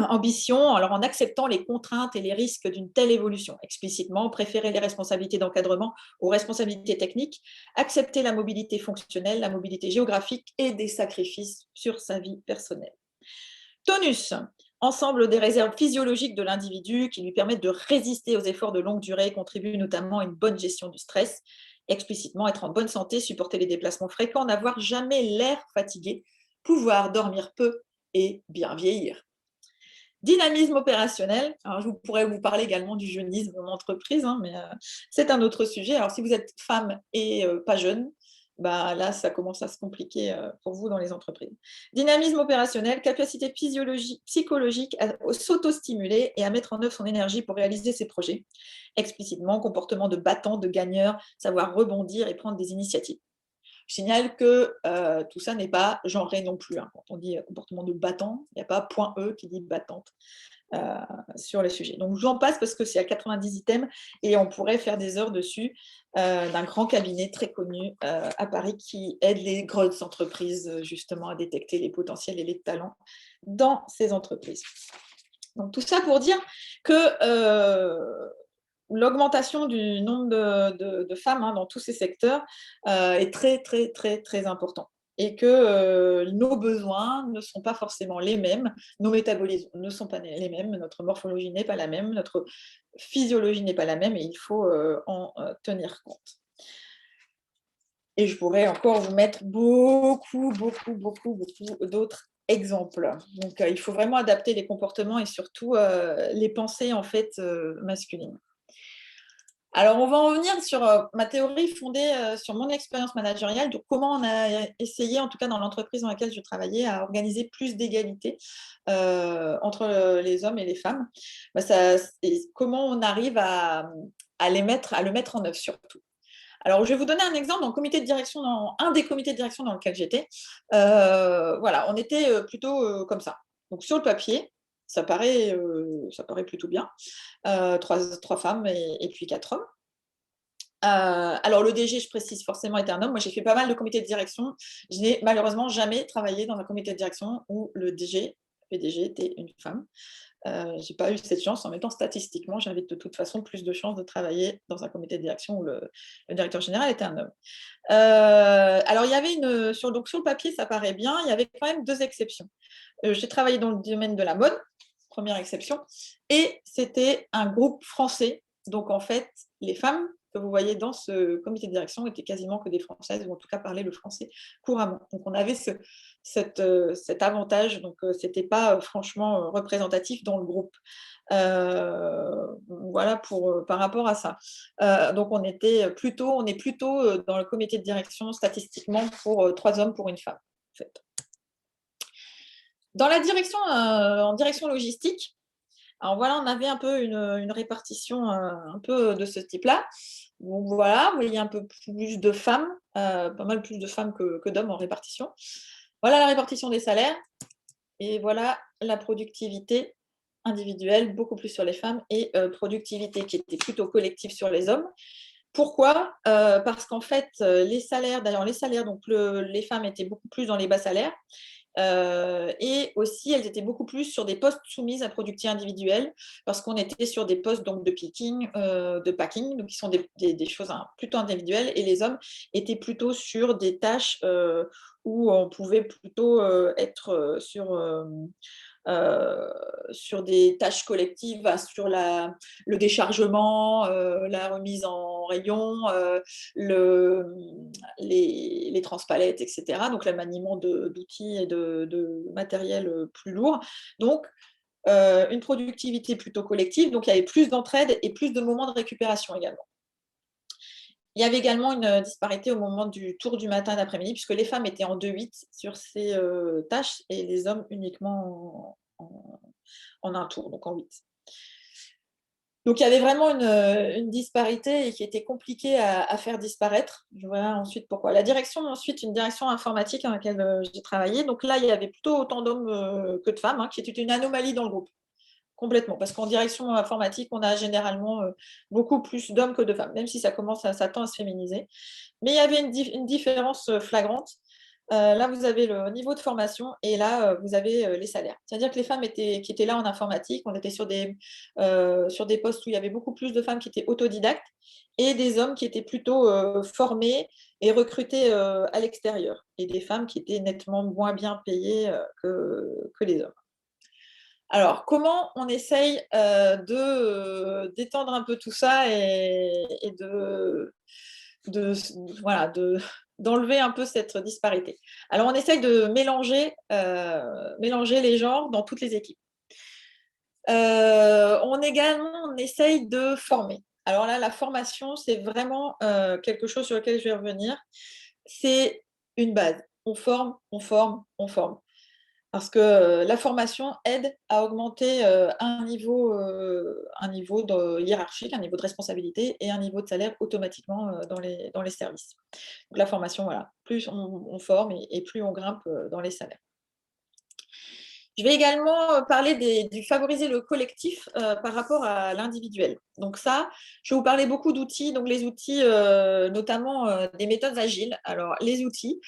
Ambition, alors en acceptant les contraintes et les risques d'une telle évolution. Explicitement, préférer les responsabilités d'encadrement aux responsabilités techniques, accepter la mobilité fonctionnelle, la mobilité géographique et des sacrifices sur sa vie personnelle. Tonus, ensemble des réserves physiologiques de l'individu qui lui permettent de résister aux efforts de longue durée, contribuent notamment à une bonne gestion du stress. Explicitement, être en bonne santé, supporter les déplacements fréquents, n'avoir jamais l'air fatigué, pouvoir dormir peu et bien vieillir. Dynamisme opérationnel, alors je pourrais vous parler également du jeunisme en entreprise, mais c'est un autre sujet. Alors si vous êtes femme et pas jeune, bah, là, ça commence à se compliquer pour vous dans les entreprises. Dynamisme opérationnel, capacité psychologique à s'auto-stimuler et à mettre en œuvre son énergie pour réaliser ses projets. Explicitement, comportement de battant, de gagneur, savoir rebondir et prendre des initiatives. Je signale que tout ça n'est pas genré non plus. Quand on dit comportement de battant, il n'y a pas .e qui dit battante sur le sujet. Donc, j'en passe parce que c'est à 90 items et on pourrait faire des heures dessus d'un grand cabinet très connu à Paris qui aide les grosses entreprises justement à détecter les potentiels et les talents dans ces entreprises. Donc, tout ça pour dire que l'augmentation du nombre de femmes dans tous ces secteurs est très important. Et que nos besoins ne sont pas forcément les mêmes, nos métabolismes ne sont pas les mêmes, notre morphologie n'est pas la même, notre physiologie n'est pas la même et il faut en tenir compte. Et je pourrais encore vous mettre beaucoup d'autres exemples. Donc, il faut vraiment adapter les comportements et surtout les pensées en fait masculines. Alors, on va en venir sur ma théorie fondée sur mon expérience managériale, de comment on a essayé, en tout cas dans l'entreprise dans laquelle je travaillais, à organiser plus d'égalité entre les hommes et les femmes. Et comment on arrive à le mettre en œuvre surtout. Alors, je vais vous donner un exemple dans le comité de direction, dans un des comités de direction dans lequel j'étais. Voilà, on était plutôt comme ça. Donc, sur le papier, ça paraît plutôt bien. Trois femmes et puis 4 hommes. Alors, le DG, je précise, forcément, était un homme. Moi, j'ai fait pas mal de comités de direction. Je n'ai malheureusement jamais travaillé dans un comité de direction où le PDG était une femme. Je n'ai pas eu cette chance. En même temps, statistiquement, j'avais de toute façon plus de chances de travailler dans un comité de direction où le directeur général était un homme. Alors, il y avait sur le papier, ça paraît bien. Il y avait quand même 2 exceptions. J'ai travaillé dans le domaine de la mode, première exception, et c'était un groupe français. Donc, en fait, les femmes que vous voyez dans ce comité de direction étaient quasiment que des Françaises, ou en tout cas parlaient le français couramment. Donc, on avait cet avantage, donc ce n'était pas franchement représentatif dans le groupe. Voilà par rapport à ça. Donc, on est plutôt dans le comité de direction statistiquement pour 3 hommes pour une femme, en fait. Dans la direction, en direction logistique, alors voilà, on avait un peu une répartition un peu de ce type-là. Donc voilà, vous voyez un peu plus de femmes, pas mal plus de femmes que d'hommes en répartition. Voilà la répartition des salaires et voilà la productivité individuelle, beaucoup plus sur les femmes et productivité qui était plutôt collective sur les hommes. Pourquoi ? Parce qu'en fait, les salaires, donc les femmes étaient beaucoup plus dans les bas salaires. Et aussi, elles étaient beaucoup plus sur des postes soumis à productivité individuelle parce qu'on était sur des postes donc, de picking, de packing, donc qui sont des choses plutôt individuelles, et les hommes étaient plutôt sur des tâches où on pouvait plutôt être sur des tâches collectives, sur le déchargement, la remise en rayon, les transpalettes, etc. Donc, le maniement d'outils et de matériel plus lourd. Donc, une productivité plutôt collective. Donc, il y avait plus d'entraide et plus de moments de récupération également. Il y avait également une disparité au moment du tour du matin et d'après-midi, puisque les femmes étaient en 2-8 sur ces tâches et les hommes uniquement en un tour, donc en 8. Donc il y avait vraiment une disparité et qui était compliquée à faire disparaître. Je verrai ensuite pourquoi. La direction, ensuite, une direction informatique dans laquelle j'ai travaillé. Donc là, il y avait plutôt autant d'hommes que de femmes, qui était une anomalie dans le groupe. Complètement, parce qu'en direction informatique, on a généralement beaucoup plus d'hommes que de femmes, même si ça tend à se féminiser. Mais il y avait une différence flagrante. Là, vous avez le niveau de formation et là, vous avez les salaires. C'est-à-dire que les femmes qui étaient là en informatique, on était sur des postes où il y avait beaucoup plus de femmes qui étaient autodidactes et des hommes qui étaient plutôt formés et recrutés à l'extérieur, et des femmes qui étaient nettement moins bien payées que les hommes. Alors, comment on essaye d'étendre un peu tout ça et d'enlever un peu cette disparité? Alors, on essaye de mélanger les genres dans toutes les équipes. On essaye de former. Alors là, la formation, c'est vraiment quelque chose sur lequel je vais revenir. C'est une base. On forme, on forme, on forme. Parce que la formation aide à augmenter un niveau hiérarchique, un niveau de responsabilité et un niveau de salaire automatiquement dans les services. Donc la formation, voilà, plus on forme et plus on grimpe dans les salaires. Je vais également parler du favoriser le collectif par rapport à l'individuel. Donc ça, je vais vous parler beaucoup d'outils, donc les outils notamment des méthodes agiles. Alors les outils,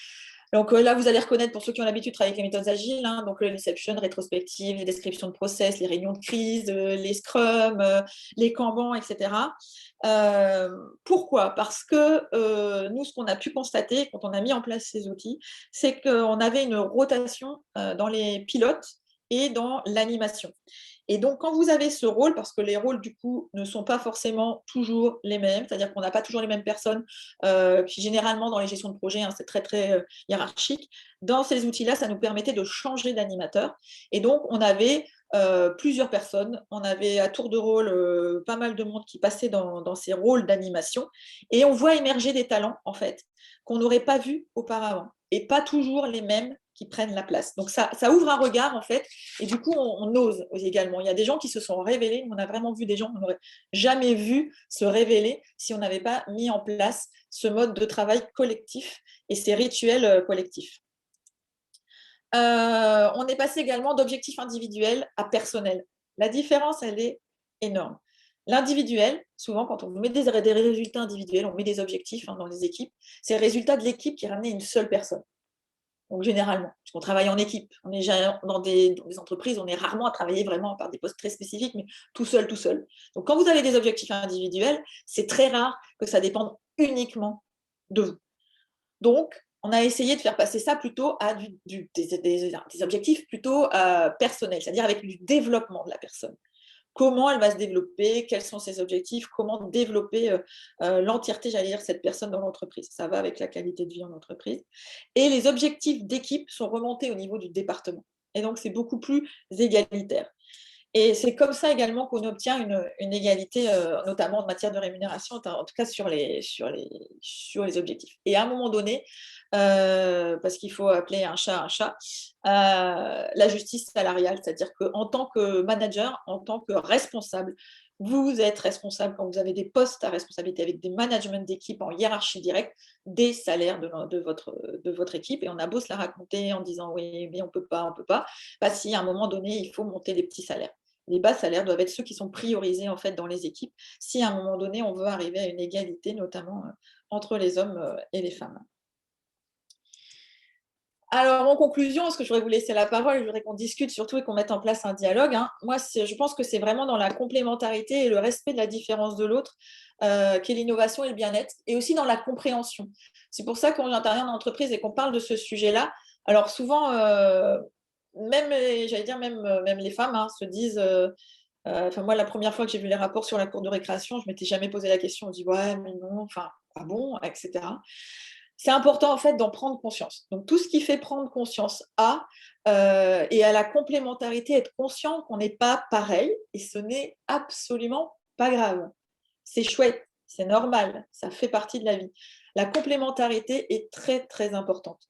donc là, vous allez reconnaître, pour ceux qui ont l'habitude de travailler avec les méthodes agiles, donc l'inception, rétrospective, les descriptions de process, les réunions de crise, les scrums, les kanbans, etc. Pourquoi? Parce que nous, ce qu'on a pu constater quand on a mis en place ces outils, c'est qu'on avait une rotation dans les pilotes et dans l'animation. Et donc, quand vous avez ce rôle, parce que les rôles, du coup, ne sont pas forcément toujours les mêmes, c'est-à-dire qu'on n'a pas toujours les mêmes personnes, qui généralement, dans les gestions de projet, c'est très, très hiérarchique. Dans ces outils-là, ça nous permettait de changer d'animateur. Et donc, on avait plusieurs personnes. On avait à tour de rôle pas mal de monde qui passait dans ces rôles d'animation. Et on voit émerger des talents, en fait, qu'on n'aurait pas vus auparavant. Et pas toujours les mêmes qui prennent la place. Donc, ça ouvre un regard, en fait, et du coup, on ose également. Il y a des gens qui se sont révélés. On a vraiment vu des gens qu'on n'aurait jamais vu se révéler si on n'avait pas mis en place ce mode de travail collectif et ces rituels collectifs. On est passé également d'objectifs individuels à personnels. La différence, elle est énorme. L'individuel, souvent, quand on met des résultats individuels, on met des objectifs dans les équipes, c'est le résultat de l'équipe qui est ramené à une seule personne. Donc, généralement, puisqu'on travaille en équipe, dans des entreprises, on est rarement à travailler vraiment par des postes très spécifiques, mais tout seul, tout seul. Donc, quand vous avez des objectifs individuels, c'est très rare que ça dépende uniquement de vous. Donc, on a essayé de faire passer ça plutôt à des objectifs plutôt personnels, c'est-à-dire avec du développement de la personne. Comment elle va se développer, quels sont ses objectifs, comment développer l'entièreté, j'allais dire, cette personne dans l'entreprise. Ça va avec la qualité de vie en entreprise. Et les objectifs d'équipe sont remontés au niveau du département. Et donc, c'est beaucoup plus égalitaire. Et c'est comme ça également qu'on obtient une égalité, notamment en matière de rémunération, en tout cas sur les objectifs. Et à un moment donné, parce qu'il faut appeler un chat, la justice salariale, c'est-à-dire qu'en tant que manager, en tant que responsable, vous êtes responsable quand vous avez des postes à responsabilité avec des managements d'équipe en hiérarchie directe, des salaires de votre équipe. Et on a beau se la raconter en disant oui, mais on peut pas. Si à un moment donné, il faut monter les petits salaires. Les bas salaires doivent être ceux qui sont priorisés en fait dans les équipes, si à un moment donné on veut arriver à une égalité, notamment entre les hommes et les femmes. Alors, en conclusion, parce que je voudrais vous laisser la parole, je voudrais qu'on discute surtout et qu'on mette en place un dialogue. Moi, je pense que c'est vraiment dans la complémentarité et le respect de la différence de l'autre qu'est l'innovation et le bien-être, et aussi dans la compréhension. C'est pour ça que quand j'interviens dans l'entreprise et qu'on parle de ce sujet-là, alors souvent, même les femmes se disent… moi, la première fois que j'ai vu les rapports sur la cour de récréation, je ne m'étais jamais posé la question. On dit ouais, mais non, enfin, ah bon, etc. C'est important en fait d'en prendre conscience. Donc tout ce qui fait prendre conscience et à la complémentarité, être conscient qu'on n'est pas pareil, et ce n'est absolument pas grave. C'est chouette, c'est normal, ça fait partie de la vie. La complémentarité est très, très importante.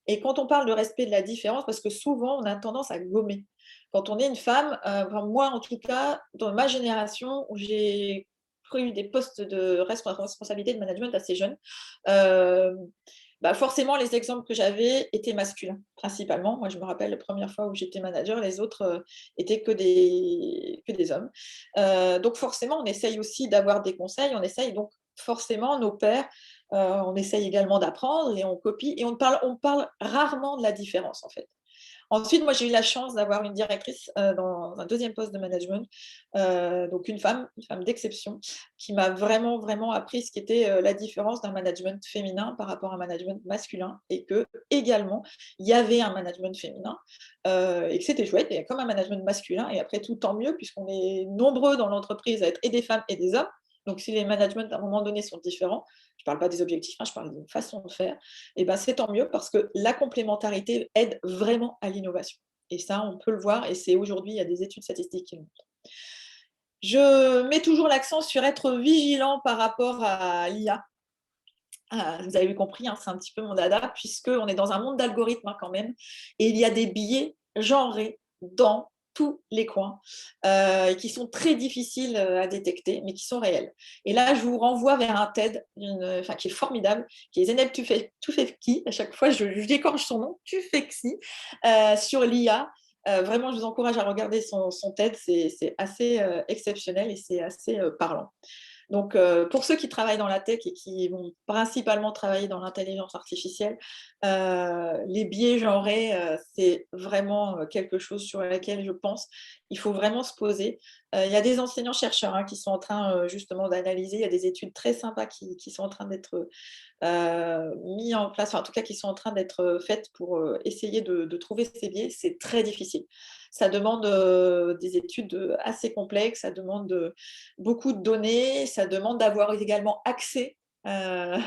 Et quand on parle de respect de la différence, parce que souvent, on a tendance à gommer. Quand on est une femme, enfin, moi en tout cas, dans ma génération, où j'ai pris des postes de responsabilité de management assez jeunes, euh, bah forcément, les exemples que j'avais étaient masculins, principalement. Moi, je me rappelle la première fois où j'étais manager, les autres étaient que des hommes. Donc forcément, on essaye aussi d'avoir des conseils, on essaye donc forcément nos pairs, on essaye également d'apprendre et on copie et on parle rarement de la différence en fait. Ensuite, moi, j'ai eu la chance d'avoir une directrice dans un deuxième poste de management, donc une femme d'exception, qui m'a vraiment, vraiment appris ce qu'était la différence d'un management féminin par rapport à un management masculin, et que également, il y avait un management féminin, et que c'était chouette, et comme un management masculin, et après tout, tant mieux, puisqu'on est nombreux dans l'entreprise à être et des femmes et des hommes. Donc, si les managements à un moment donné sont différents, je ne parle pas des objectifs, hein, je parle d'une façon de faire, et ben, c'est tant mieux parce que la complémentarité aide vraiment à l'innovation. Et ça, on peut le voir, et c'est aujourd'hui, il y a des études statistiques qui le montrent. Je mets toujours l'accent sur être vigilant par rapport à l'IA. Vous avez compris, hein, c'est un petit peu mon dada, puisqu'on est dans un monde d'algorithmes hein, quand même, et il y a des biais genrés dans tous les coins, qui sont très difficiles à détecter, mais qui sont réels. Et là, je vous renvoie vers un TED qui est formidable, qui est Zeynep Tufekci. À chaque fois, je décorche son nom, Tufekci, sur l'IA. Vraiment, je vous encourage à regarder son TED, c'est assez exceptionnel et c'est assez parlant. Donc, pour ceux qui travaillent dans la tech et qui vont principalement travailler dans l'intelligence artificielle, les biais genrés, c'est vraiment quelque chose sur lequel je pense il faut vraiment se poser. Il y a des enseignants-chercheurs hein, qui sont en train justement d'analyser. Il y a des études très sympas qui sont en train d'être mis en place, enfin, en tout cas qui sont en train d'être faites pour essayer de trouver ces biais. C'est très difficile. Ça demande des études assez complexes, ça demande beaucoup de données, ça demande d'avoir également accès à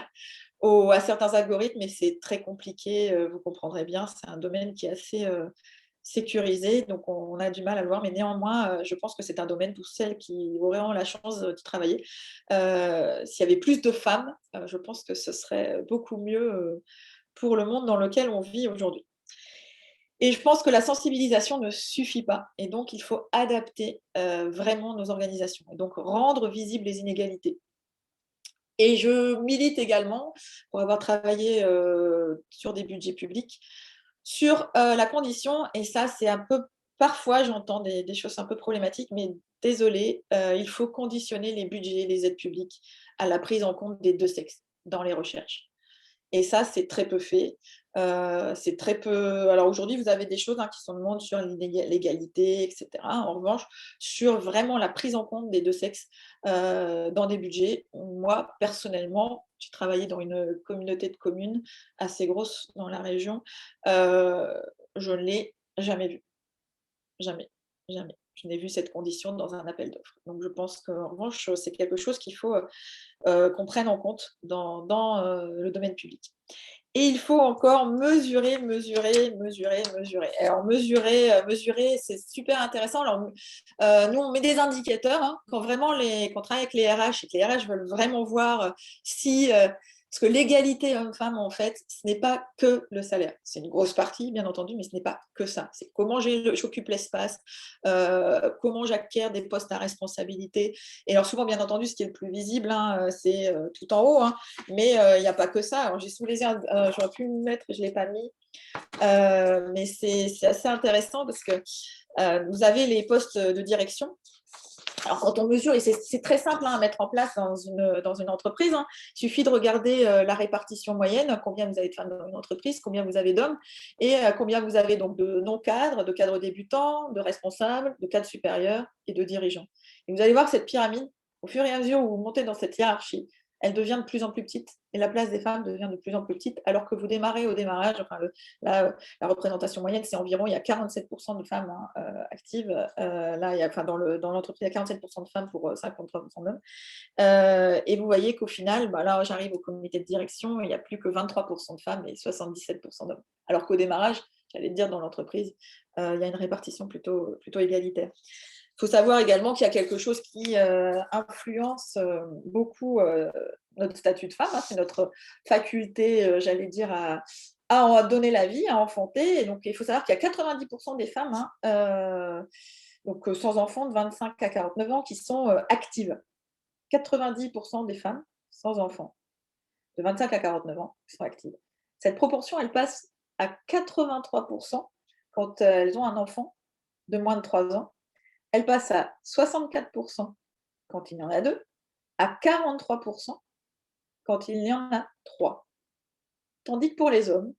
certains algorithmes, mais c'est très compliqué, vous comprendrez bien, c'est un domaine qui est assez sécurisé, donc on a du mal à le voir, mais néanmoins, je pense que c'est un domaine pour celles qui auraient la chance d'y travailler. S'il y avait plus de femmes, je pense que ce serait beaucoup mieux pour le monde dans lequel on vit aujourd'hui. Et je pense que la sensibilisation ne suffit pas. Et donc, il faut adapter vraiment nos organisations. Et donc, rendre visibles les inégalités. Et je milite également, pour avoir travaillé sur des budgets publics, sur la condition, et ça, c'est un peu, parfois, j'entends des choses un peu problématiques, mais désolé, il faut conditionner les budgets, les aides publiques à la prise en compte des deux sexes dans les recherches. Et ça, c'est très peu fait. C'est très peu. Alors aujourd'hui, vous avez des choses hein, qui sont demandées sur l'égalité, etc. En revanche, sur vraiment la prise en compte des deux sexes dans des budgets, moi, personnellement, j'ai travaillé dans une communauté de communes assez grosse dans la région. Je ne l'ai jamais vu. Jamais. Jamais. Je n'ai vu cette condition dans un appel d'offres. Donc je pense qu'en revanche, c'est quelque chose qu'il faut qu'on prenne en compte dans le domaine public. Et il faut encore mesurer. Alors mesurer, c'est super intéressant. Alors, nous, on met des indicateurs hein, quand vraiment quand on travaille avec les RH et que les RH veulent vraiment voir si parce que l'égalité homme-femme, en fait, ce n'est pas que le salaire. C'est une grosse partie, bien entendu, mais ce n'est pas que ça. C'est comment j'occupe l'espace, comment j'acquiers des postes à responsabilité. Et alors souvent, bien entendu, ce qui est le plus visible, hein, c'est tout en haut, hein, mais il n'y a pas que ça. Alors j'ai sous les yeux, j'aurais pu me mettre, je ne l'ai pas mis, mais c'est assez intéressant parce que vous avez les postes de direction. Alors, quand on mesure, et c'est très simple hein, à mettre en place dans une entreprise, hein, il suffit de regarder la répartition moyenne, combien vous avez de femmes dans une entreprise, combien vous avez d'hommes, et combien vous avez donc de non-cadres, de cadres débutants, de responsables, de cadres supérieurs et de dirigeants. Et vous allez voir cette pyramide, au fur et à mesure où vous montez dans cette hiérarchie, elle devient de plus en plus petite, et la place des femmes devient de plus en plus petite, alors que vous démarrez au démarrage, enfin, la représentation moyenne, c'est environ, il y a 47% de femmes hein, actives. Là, dans l'entreprise, il y a 47% de femmes pour 53% d'hommes. Et vous voyez qu'au final, là, j'arrive au comité de direction, il n'y a plus que 23% de femmes et 77% d'hommes. Alors qu'au démarrage, j'allais dire, dans l'entreprise, il y a une répartition plutôt égalitaire. Il faut savoir également qu'il y a quelque chose qui influence beaucoup notre statut de femme, hein, c'est notre faculté, j'allais dire, à donner la vie, à enfanter. Et donc, il faut savoir qu'il y a 90% des femmes donc, sans enfants de 25 à 49 ans qui sont actives. 90% des femmes sans enfants de 25 à 49 ans qui sont actives. Cette proportion, elle passe à 83% quand elles ont un enfant de moins de 3 ans. Elle passe à 64% quand il y en a 2, à 43% quand il y en a 3. Tandis que pour les hommes,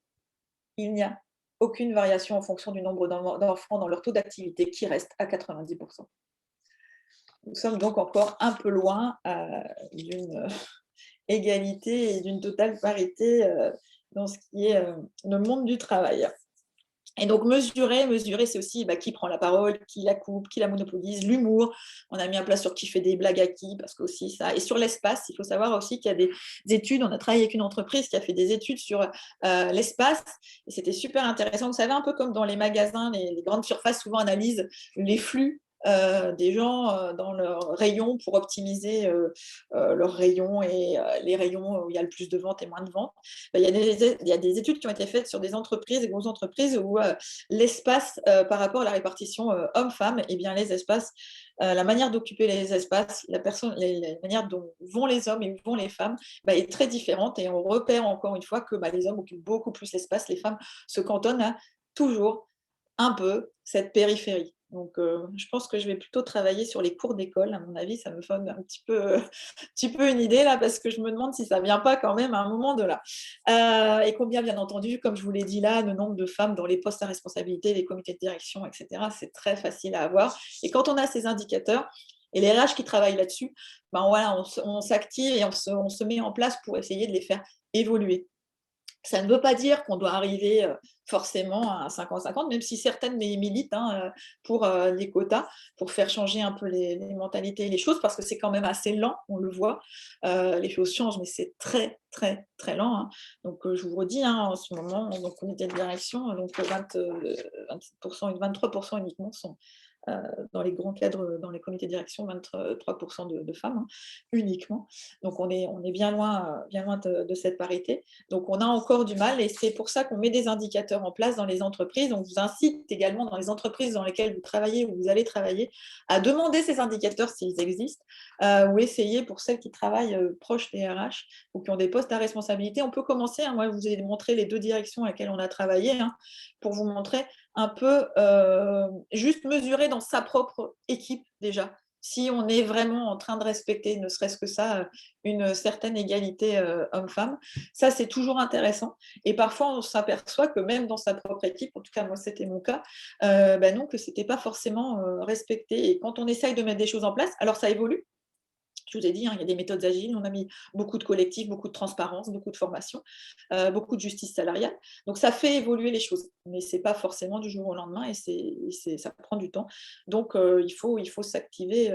il n'y a aucune variation en fonction du nombre d'enfants dans leur taux d'activité qui reste à 90%. Nous sommes donc encore un peu loin d'une égalité et d'une totale parité dans ce qui est le monde du travail. Et donc, mesurer, c'est aussi qui prend la parole, qui la coupe, qui la monopolise, l'humour. On a mis un plat sur qui fait des blagues à qui, parce que aussi ça. Et sur l'espace, il faut savoir aussi qu'il y a des études. On a travaillé avec une entreprise qui a fait des études sur l'espace. Et c'était super intéressant. Vous savez, un peu comme dans les magasins, les grandes surfaces souvent analysent les flux des gens dans leurs rayons pour optimiser leurs rayons et les rayons où il y a le plus de ventes et moins de ventes. Il y a des études qui ont été faites sur des entreprises, des grosses entreprises où l'espace par rapport à la répartition homme-femme, et bien les espaces, la manière d'occuper les espaces, la manière dont vont les hommes et où vont les femmes est très différente, et on repère encore une fois que les hommes occupent beaucoup plus l'espace, les femmes se cantonnent à toujours un peu cette périphérie. Donc, je pense que je vais plutôt travailler sur les cours d'école. À mon avis, ça me donne un petit peu une idée là, parce que je me demande si ça ne vient pas quand même à un moment de là. Et combien, bien entendu, comme je vous l'ai dit là, le nombre de femmes dans les postes à responsabilité, les comités de direction, etc., c'est très facile à avoir. Et quand on a ces indicateurs, et les RH qui travaillent là-dessus, voilà, on s'active et on se met en place pour essayer de les faire évoluer. Ça ne veut pas dire qu'on doit arriver forcément à 50-50, même si certaines militent pour les quotas, pour faire changer un peu les mentalités et les choses, parce que c'est quand même assez lent, on le voit. Les choses changent, mais c'est très, très, très lent. Hein. Donc, je vous redis, en ce moment, dans le comité de direction, donc 27% et 23% uniquement sont dans les grands cadres, dans les comités de direction, 23% de femmes uniquement. Donc, on est bien loin de cette parité. Donc, on a encore du mal, et c'est pour ça qu'on met des indicateurs en place dans les entreprises. On vous incite également dans les entreprises dans lesquelles vous travaillez ou vous allez travailler à demander ces indicateurs s'ils existent, ou essayer pour celles qui travaillent proches des RH ou qui ont des postes à responsabilité. On peut commencer, moi, je vous ai montré les 2 directions à lesquelles on a travaillé, pour vous montrer un peu juste mesurer dans sa propre équipe déjà, si on est vraiment en train de respecter, ne serait-ce que ça, une certaine égalité homme-femme. Ça, c'est toujours intéressant. Et parfois, on s'aperçoit que même dans sa propre équipe, en tout cas, moi, c'était mon cas, non, que ce n'était pas forcément respecté. Et quand on essaye de mettre des choses en place, alors ça évolue. Je vous ai dit, il y a des méthodes agiles, on a mis beaucoup de collectifs, beaucoup de transparence, beaucoup de formation, beaucoup de justice salariale. Donc, ça fait évoluer les choses, mais ce n'est pas forcément du jour au lendemain, et ça prend du temps. Donc, il faut s'activer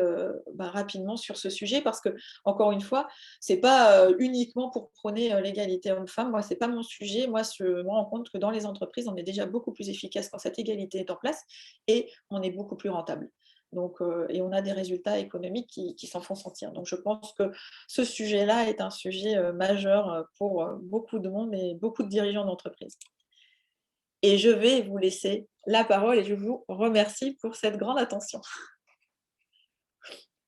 rapidement sur ce sujet, parce que, encore une fois, ce n'est pas uniquement pour prôner l'égalité homme-femme. Moi, ce n'est pas mon sujet. Moi, je me rends compte que dans les entreprises, on est déjà beaucoup plus efficace quand cette égalité est en place, et on est beaucoup plus rentable. Donc, et on a des résultats économiques qui s'en font sentir. Donc, je pense que ce sujet-là est un sujet majeur pour beaucoup de monde et beaucoup de dirigeants d'entreprise. Et je vais vous laisser la parole, et je vous remercie pour cette grande attention.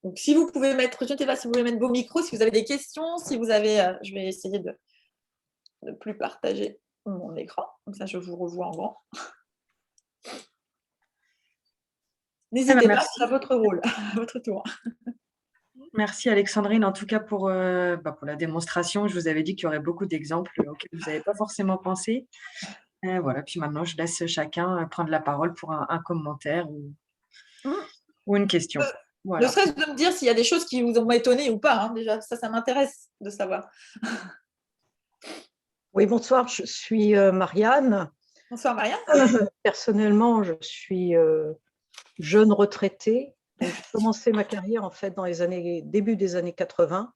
Donc, si vous pouvez mettre, je ne sais pas si vous pouvez mettre vos micros, si vous avez des questions, si vous avez, je vais essayer de ne plus partager mon écran, comme ça je vous revois en grand. N'hésitez pas, c'est à votre rôle, à votre tour. Merci Alexandrine, en tout cas pour la démonstration. Je vous avais dit qu'il y aurait beaucoup d'exemples auxquels vous n'avez pas forcément pensé. Voilà, puis maintenant, je laisse chacun prendre la parole pour un commentaire ou une question. Voilà. Ne serait-ce de me dire s'il y a des choses qui vous ont étonné ou pas. Déjà, ça m'intéresse de savoir. Oui, bonsoir, je suis Marianne. Bonsoir Marianne. Personnellement, je suis jeune retraitée. J'ai commencé ma carrière en fait dans les début des années 80.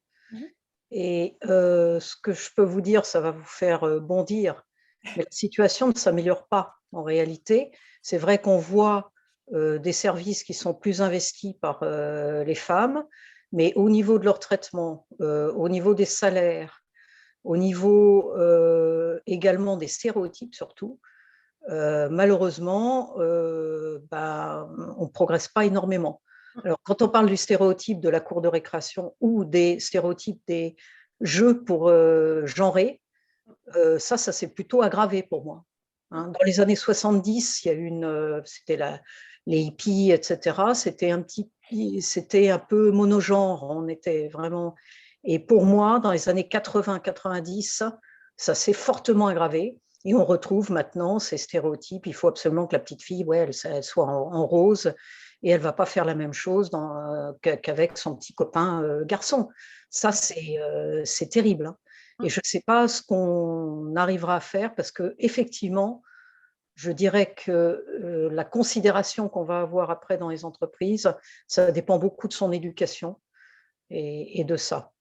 Et ce que je peux vous dire, ça va vous faire bondir, mais la situation ne s'améliore pas en réalité. C'est vrai qu'on voit des services qui sont plus investis par les femmes, mais au niveau de leur traitement, au niveau des salaires, au niveau également des stéréotypes surtout, malheureusement, on ne progresse pas énormément. Alors, quand on parle du stéréotype de la cour de récréation ou des stéréotypes des jeux pour genrer, ça s'est plutôt aggravé pour moi. Hein. Dans les années 70, il y a eu c'était les hippies, etc. C'était un peu monogenre. On était vraiment. Et pour moi, dans les années 80-90, ça s'est fortement aggravé. Et on retrouve maintenant ces stéréotypes. Il faut absolument que la petite fille, ouais, elle soit en rose et elle ne va pas faire la même chose qu'avec son petit copain garçon. Ça, c'est terrible. Hein. Et je ne sais pas ce qu'on arrivera à faire parce qu'effectivement, je dirais que la considération qu'on va avoir après dans les entreprises, ça dépend beaucoup de son éducation et de ça.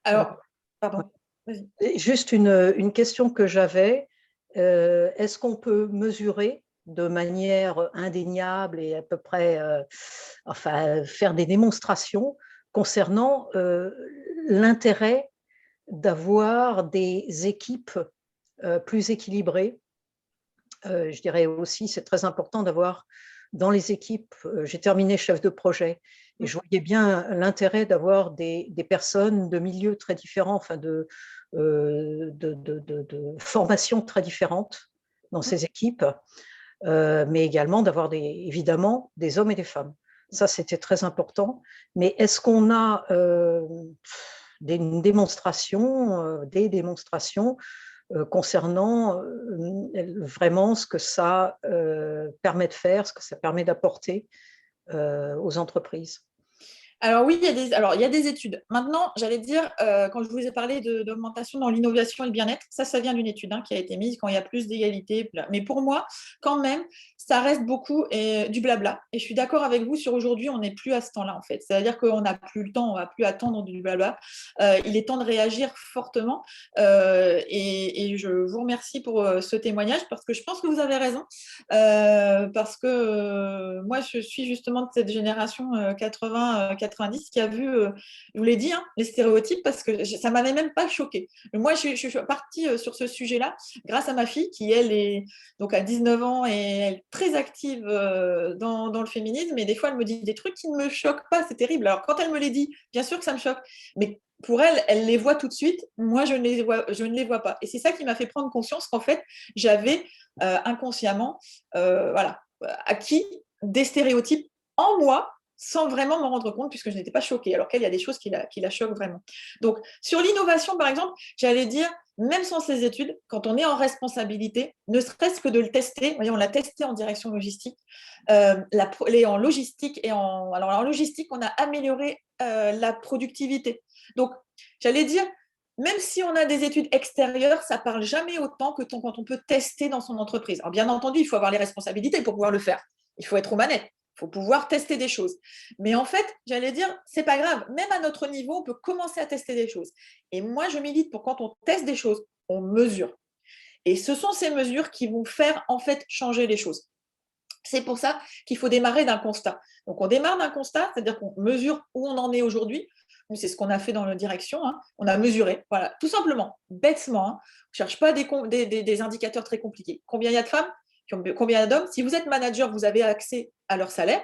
Alors, pardon. Juste une question que j'avais. Est-ce qu'on peut mesurer de manière indéniable et à peu près, faire des démonstrations concernant l'intérêt d'avoir des équipes plus équilibrées? Je dirais aussi, c'est très important d'avoir dans les équipes, j'ai terminé chef de projet, et je voyais bien l'intérêt d'avoir des personnes de milieux très différents, enfin de formations très différentes dans ces équipes, mais également d'avoir évidemment des hommes et des femmes. Ça, c'était très important. Mais est-ce qu'on a des démonstrations concernant vraiment ce que ça permet de faire, ce que ça permet d'apporter aux entreprises? Alors oui, il y a des études. Maintenant, j'allais dire, quand je vous ai parlé d'augmentation dans l'innovation et le bien-être, ça vient d'une étude qui a été mise quand il y a plus d'égalité. Mais pour moi, quand même, ça reste beaucoup du blabla. Et je suis d'accord avec vous sur aujourd'hui, on n'est plus à ce temps-là, en fait. C'est-à-dire qu'on n'a plus le temps, on ne va plus attendre du blabla. Il est temps de réagir fortement. Et je vous remercie pour ce témoignage parce que je pense que vous avez raison. Parce que moi, je suis justement de cette génération 80-90 qui a vu, je vous l'ai dit, les stéréotypes, parce que ça ne m'avait même pas choquée. Moi, je suis partie sur ce sujet-là grâce à ma fille qui, elle, est donc à 19 ans et elle est très active dans le féminisme. Et des fois, elle me dit des trucs qui ne me choquent pas. C'est terrible. Alors, quand elle me les dit, bien sûr que ça me choque. Mais pour elle, elle les voit tout de suite. Moi, je ne les vois pas. Et c'est ça qui m'a fait prendre conscience qu'en fait, j'avais inconsciemment acquis des stéréotypes en moi sans vraiment m'en rendre compte puisque je n'étais pas choquée, alors qu'elle, il y a des choses qui la choquent vraiment. Donc, sur l'innovation, par exemple, j'allais dire, même sans ces études, quand on est en responsabilité, ne serait-ce que de le tester, vous voyez, on l'a testé en direction logistique, en logistique, alors en logistique, on a amélioré la productivité. Donc, j'allais dire, même si on a des études extérieures, ça ne parle jamais autant que quand on peut tester dans son entreprise. Alors, bien entendu, il faut avoir les responsabilités pour pouvoir le faire. Il faut être aux manettes. Il faut pouvoir tester des choses. Mais en fait, j'allais dire, c'est pas grave. Même à notre niveau, on peut commencer à tester des choses. Et moi, je milite pour quand on teste des choses, on mesure. Et ce sont ces mesures qui vont faire en fait changer les choses. C'est pour ça qu'il faut démarrer d'un constat. Donc, on démarre d'un constat, c'est-à-dire qu'on mesure où on en est aujourd'hui. C'est ce qu'on a fait dans la direction. On a mesuré, voilà, tout simplement, bêtement. On ne cherche pas des indicateurs très compliqués. Combien il y a de femmes? Combien il y a d'hommes? Si vous êtes manager, vous avez accès à leur salaire.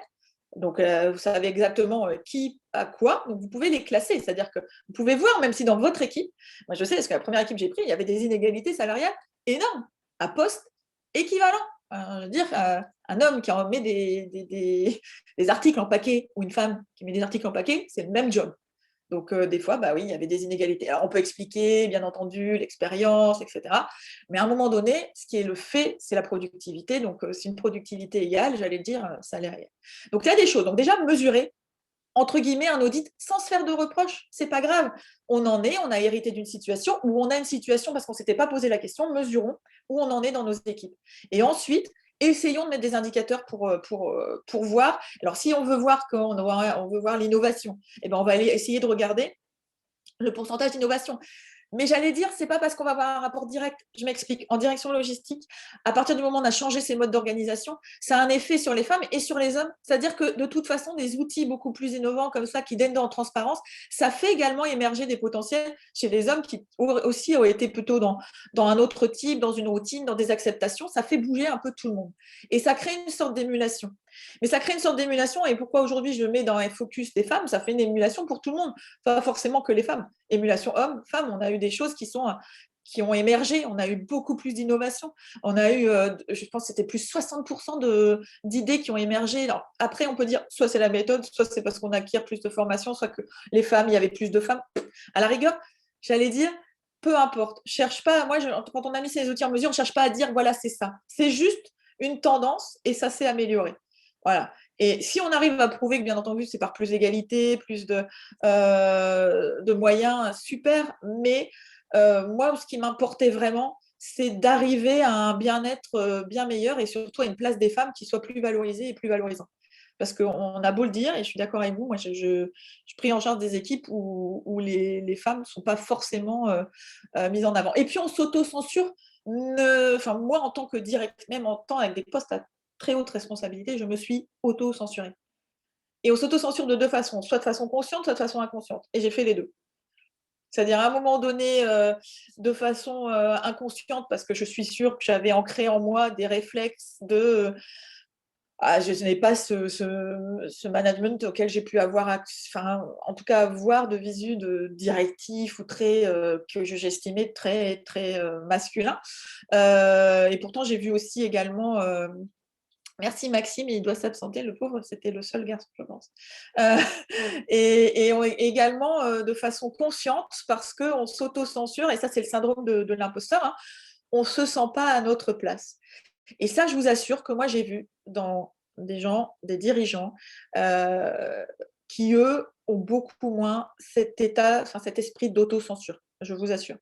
Donc, vous savez exactement qui a quoi. Donc, vous pouvez les classer. C'est-à-dire que vous pouvez voir, même si dans votre équipe, moi je sais, parce que la première équipe que j'ai prise, il y avait des inégalités salariales énormes, à poste équivalent. Je veux dire, un homme qui en met des articles en paquet ou une femme qui met des articles en paquet, c'est le même job. Donc, des fois, oui, il y avait des inégalités. Alors, on peut expliquer, bien entendu, l'expérience, etc. Mais à un moment donné, ce qui est le fait, c'est la productivité. Donc, c'est une productivité égale, j'allais dire, salaire égal. Donc, il y a des choses. Donc, déjà, mesurer, entre guillemets, un audit sans se faire de reproches. C'est pas grave. On a hérité d'une situation où on a une situation parce qu'on ne s'était pas posé la question. Mesurons où on en est dans nos équipes. Et ensuite, essayons de mettre des indicateurs pour voir. Alors, si on veut voir on veut voir l'innovation, on va aller essayer de regarder le pourcentage d'innovation. Mais j'allais dire, c'est pas parce qu'on va avoir un rapport direct. Je m'explique. En direction logistique, à partir du moment où on a changé ces modes d'organisation, ça a un effet sur les femmes et sur les hommes. C'est-à-dire que de toute façon, des outils beaucoup plus innovants comme ça, qui donnent en transparence, ça fait également émerger des potentiels chez les hommes qui aussi ont été plutôt dans un autre type, dans une routine, dans des acceptations. Ça fait bouger un peu tout le monde. Et ça crée une sorte d'émulation. Mais ça crée une sorte d'émulation. Et pourquoi aujourd'hui je le mets dans un focus des femmes? Ça fait une émulation pour tout le monde, pas forcément que les femmes. Émulation hommes, femmes, on a eu des choses qui ont émergé, on a eu beaucoup plus d'innovation, on a eu, je pense que c'était plus 60% d'idées qui ont émergé. Alors, après, on peut dire, soit c'est la méthode, soit c'est parce qu'on acquiert plus de formation, soit que les femmes, il y avait plus de femmes. À la rigueur, j'allais dire, peu importe, cherche pas, moi, quand on a mis ces outils en mesure, on ne cherche pas à dire, voilà, c'est ça. C'est juste une tendance et ça s'est amélioré. Voilà. Et si on arrive à prouver que, bien entendu, c'est par plus d'égalité, plus de moyens, super. Mais moi, ce qui m'importait vraiment, c'est d'arriver à un bien-être bien meilleur et surtout à une place des femmes qui soit plus valorisée et plus valorisante. Parce qu'on a beau le dire, et je suis d'accord avec vous, moi, je prie en charge des équipes où les femmes ne sont pas forcément mises en avant. Et puis, on s'auto-censure. Enfin, moi, en tant que direct, même en temps avec des postes à très haute responsabilité, je me suis auto-censurée. Et on s'auto-censure de deux façons, soit de façon consciente, soit de façon inconsciente. Et j'ai fait les deux. C'est-à-dire à un moment donné, de façon inconsciente, parce que je suis sûre que j'avais ancré en moi des réflexes de je n'ai pas ce management auquel j'ai pu avoir, enfin, en tout cas avoir de visu de directif ou très que j'estimais très très masculin. Et pourtant j'ai vu aussi également. Merci Maxime, il doit s'absenter, le pauvre, c'était le seul garçon, je pense. Et également de façon consciente, parce qu'on s'auto-censure, et ça c'est le syndrome de l'imposteur, hein, on ne se sent pas à notre place. Et ça, je vous assure que moi, j'ai vu dans des gens, des dirigeants, qui, eux, ont beaucoup moins cet état, enfin, cet esprit d'autocensure, je vous assure.